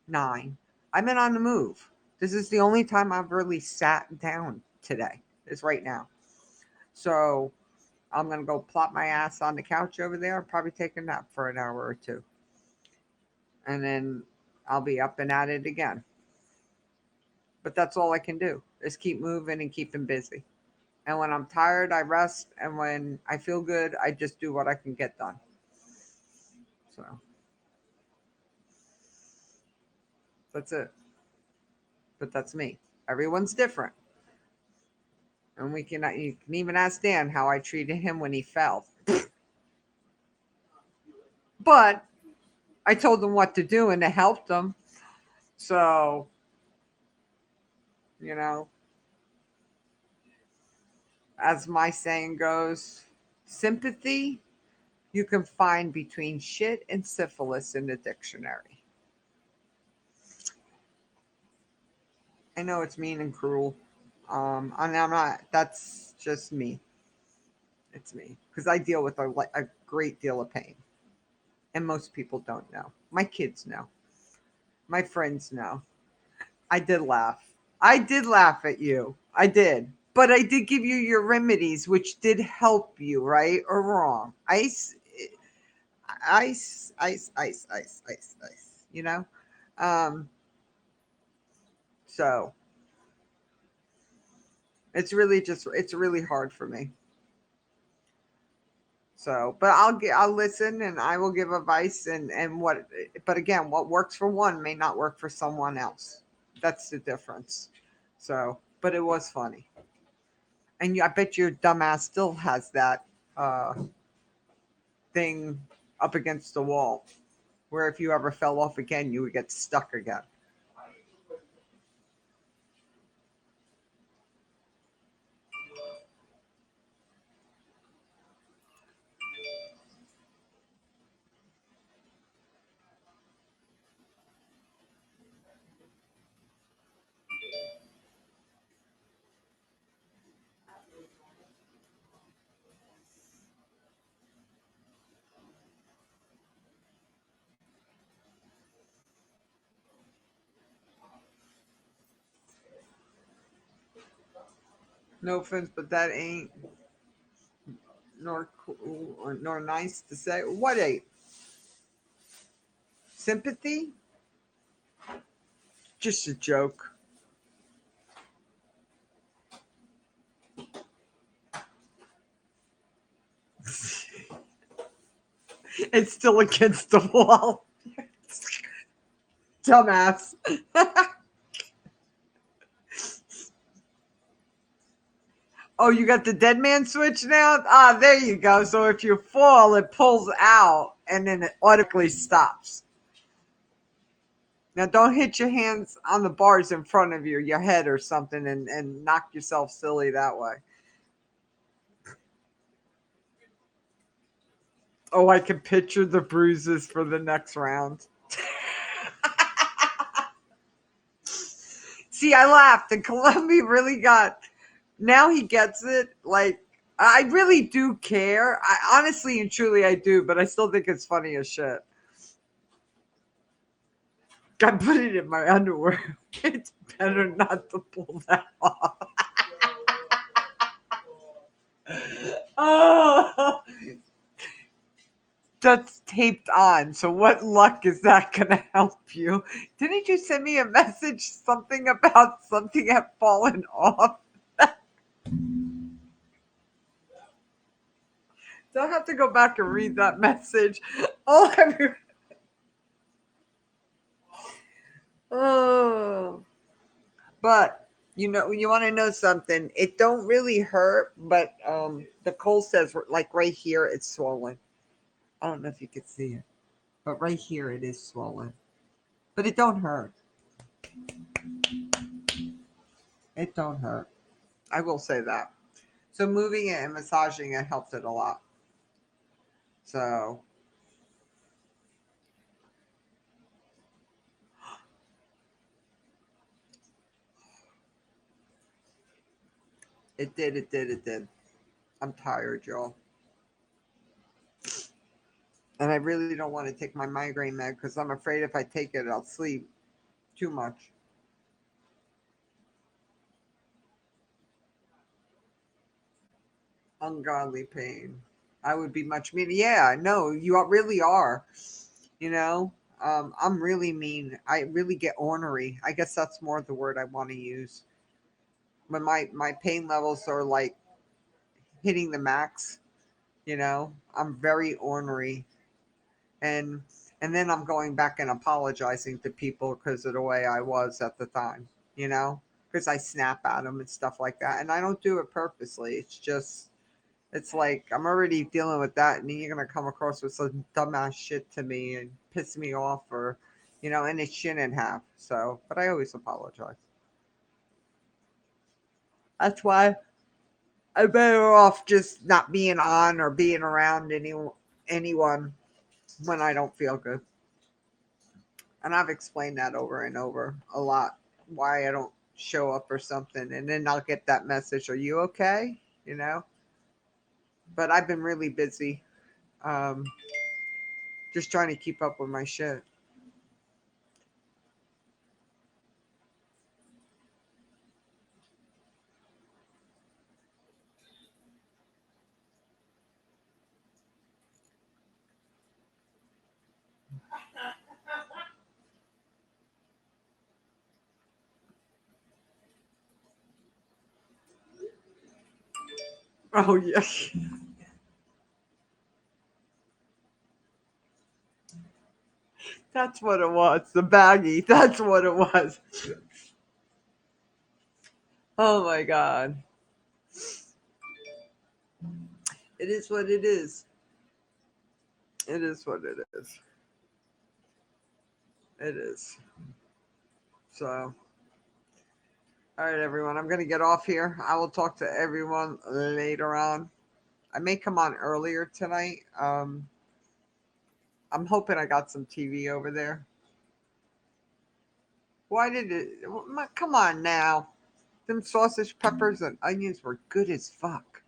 9. I've been on the move. This is the only time I've really sat down today, is right now. So I'm going to go plop my ass on the couch over there and probably take a nap for an hour or two. And then I'll be up and at it again. But that's all I can do, is keep moving and keeping busy. And when I'm tired, I rest. And when I feel good, I just do what I can get done. So that's it. But that's me. Everyone's different. And you can even ask Dan how I treated him when he fell. But I told him what to do and it helped him. So, as my saying goes, sympathy you can find between shit and syphilis in the dictionary. I know it's mean and cruel. And I'm not, that's just me. It's me. Because I deal with a great deal of pain. And most people don't know. My kids know. My friends know. I did laugh. I did laugh at you. I did. But I did give you your remedies, which did help you, right or wrong. Ice, ice, ice, ice, ice, ice, ice. So it's really hard for me. So, but I'll listen and I will give advice but again, what works for one may not work for someone else. That's the difference. So, but it was funny. And I bet your dumbass still has that thing up against the wall where if you ever fell off again, you would get stuck again. No offense, but that ain't nor cool nor nice to say. What ain't? Sympathy? Just a joke. It's still against the wall. Dumbass. Oh, you got the dead man switch now? Ah, there you go. So if you fall, it pulls out and then it automatically stops. Now don't hit your hands on the bars in front of you, your head or something, and knock yourself silly that way. Oh, I can picture the bruises for the next round. See, I laughed and Columbia really got... Now he gets it. Like, I really do care. I honestly and truly I do, but I still think it's funny as shit. I put it in my underwear. It's better not to pull that off. Oh, that's taped on. So what luck is that going to help you? Didn't you send me a message, something about something had fallen off? So I have to go back and read that message. Oh, but you want to know something? It don't really hurt, but Nicole says like right here it's swollen. I don't know if you can see it, but right here it is swollen. But it don't hurt. It don't hurt. I will say that. So moving it and massaging it helped it a lot. So It did. I'm tired, y'all. And I really don't want to take my migraine med because I'm afraid if I take it, I'll sleep too much. Ungodly pain. I would be much meaner. Yeah, no, you really are. You know, I'm really mean. I really get ornery. I guess that's more the word I want to use. When my pain levels are like hitting the max, I'm very ornery. And then I'm going back and apologizing to people because of the way I was at the time, because I snap at them and stuff like that. And I don't do it purposely. It's like I'm already dealing with that, and then you're gonna come across with some dumbass shit to me and piss me off, or and it shouldn't have. So, but I always apologize. That's why I'm better off just not being on or being around anyone when I don't feel good. And I've explained that over and over a lot, why I don't show up or something, and then I'll get that message, "Are you okay?" But I've been really busy. Just trying to keep up with my shit. Oh, yeah. That's what it was. The baggie. That's what it was. Oh my God. It is what it is. It is what it is. It is. So, all right, everyone. I'm going to get off here. I will talk to everyone later on. I may come on earlier tonight. I'm hoping I got some TV over there. Why did it? Come on now. Them sausage, peppers, and onions were good as fuck.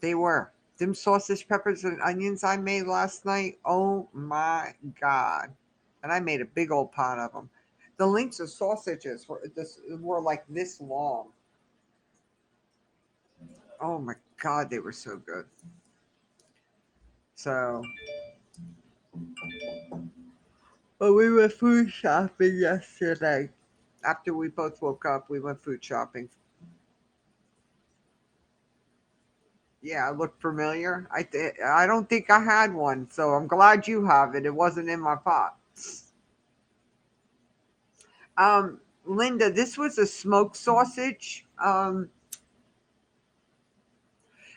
They were. Them sausage, peppers, and onions I made last night. Oh my God. And I made a big old pot of them. The links of sausages were like this long. Oh my God, they were so good. So, but we went food shopping yesterday. After we both woke up, we went food shopping. Yeah, it looked familiar. I don't think I had one, so I'm glad you have it. It wasn't in my pot. Linda, this was a smoked sausage, and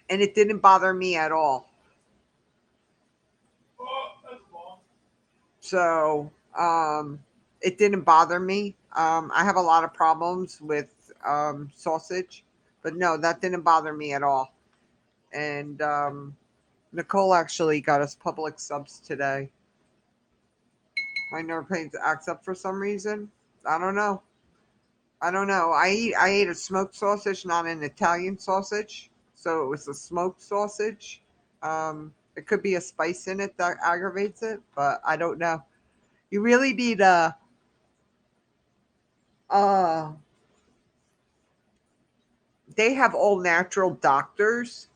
it didn't bother me at all. So, it didn't bother me. I have a lot of problems with sausage, but no, that didn't bother me at all. And Nicole actually got us Public subs today. My nerve pains acts up for some reason. I don't know. I ate a smoked sausage, not an Italian sausage. So it was a smoked sausage. It could be a spice in it that aggravates it, but I don't know. You really need they have all natural doctors.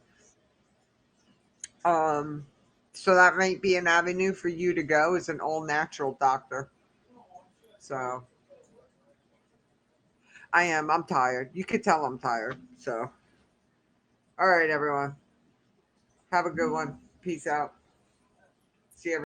So that might be an avenue for you to go, as an all natural doctor. So I'm tired. You could tell I'm tired. So, all right, everyone. Have a good one. Peace out. See you.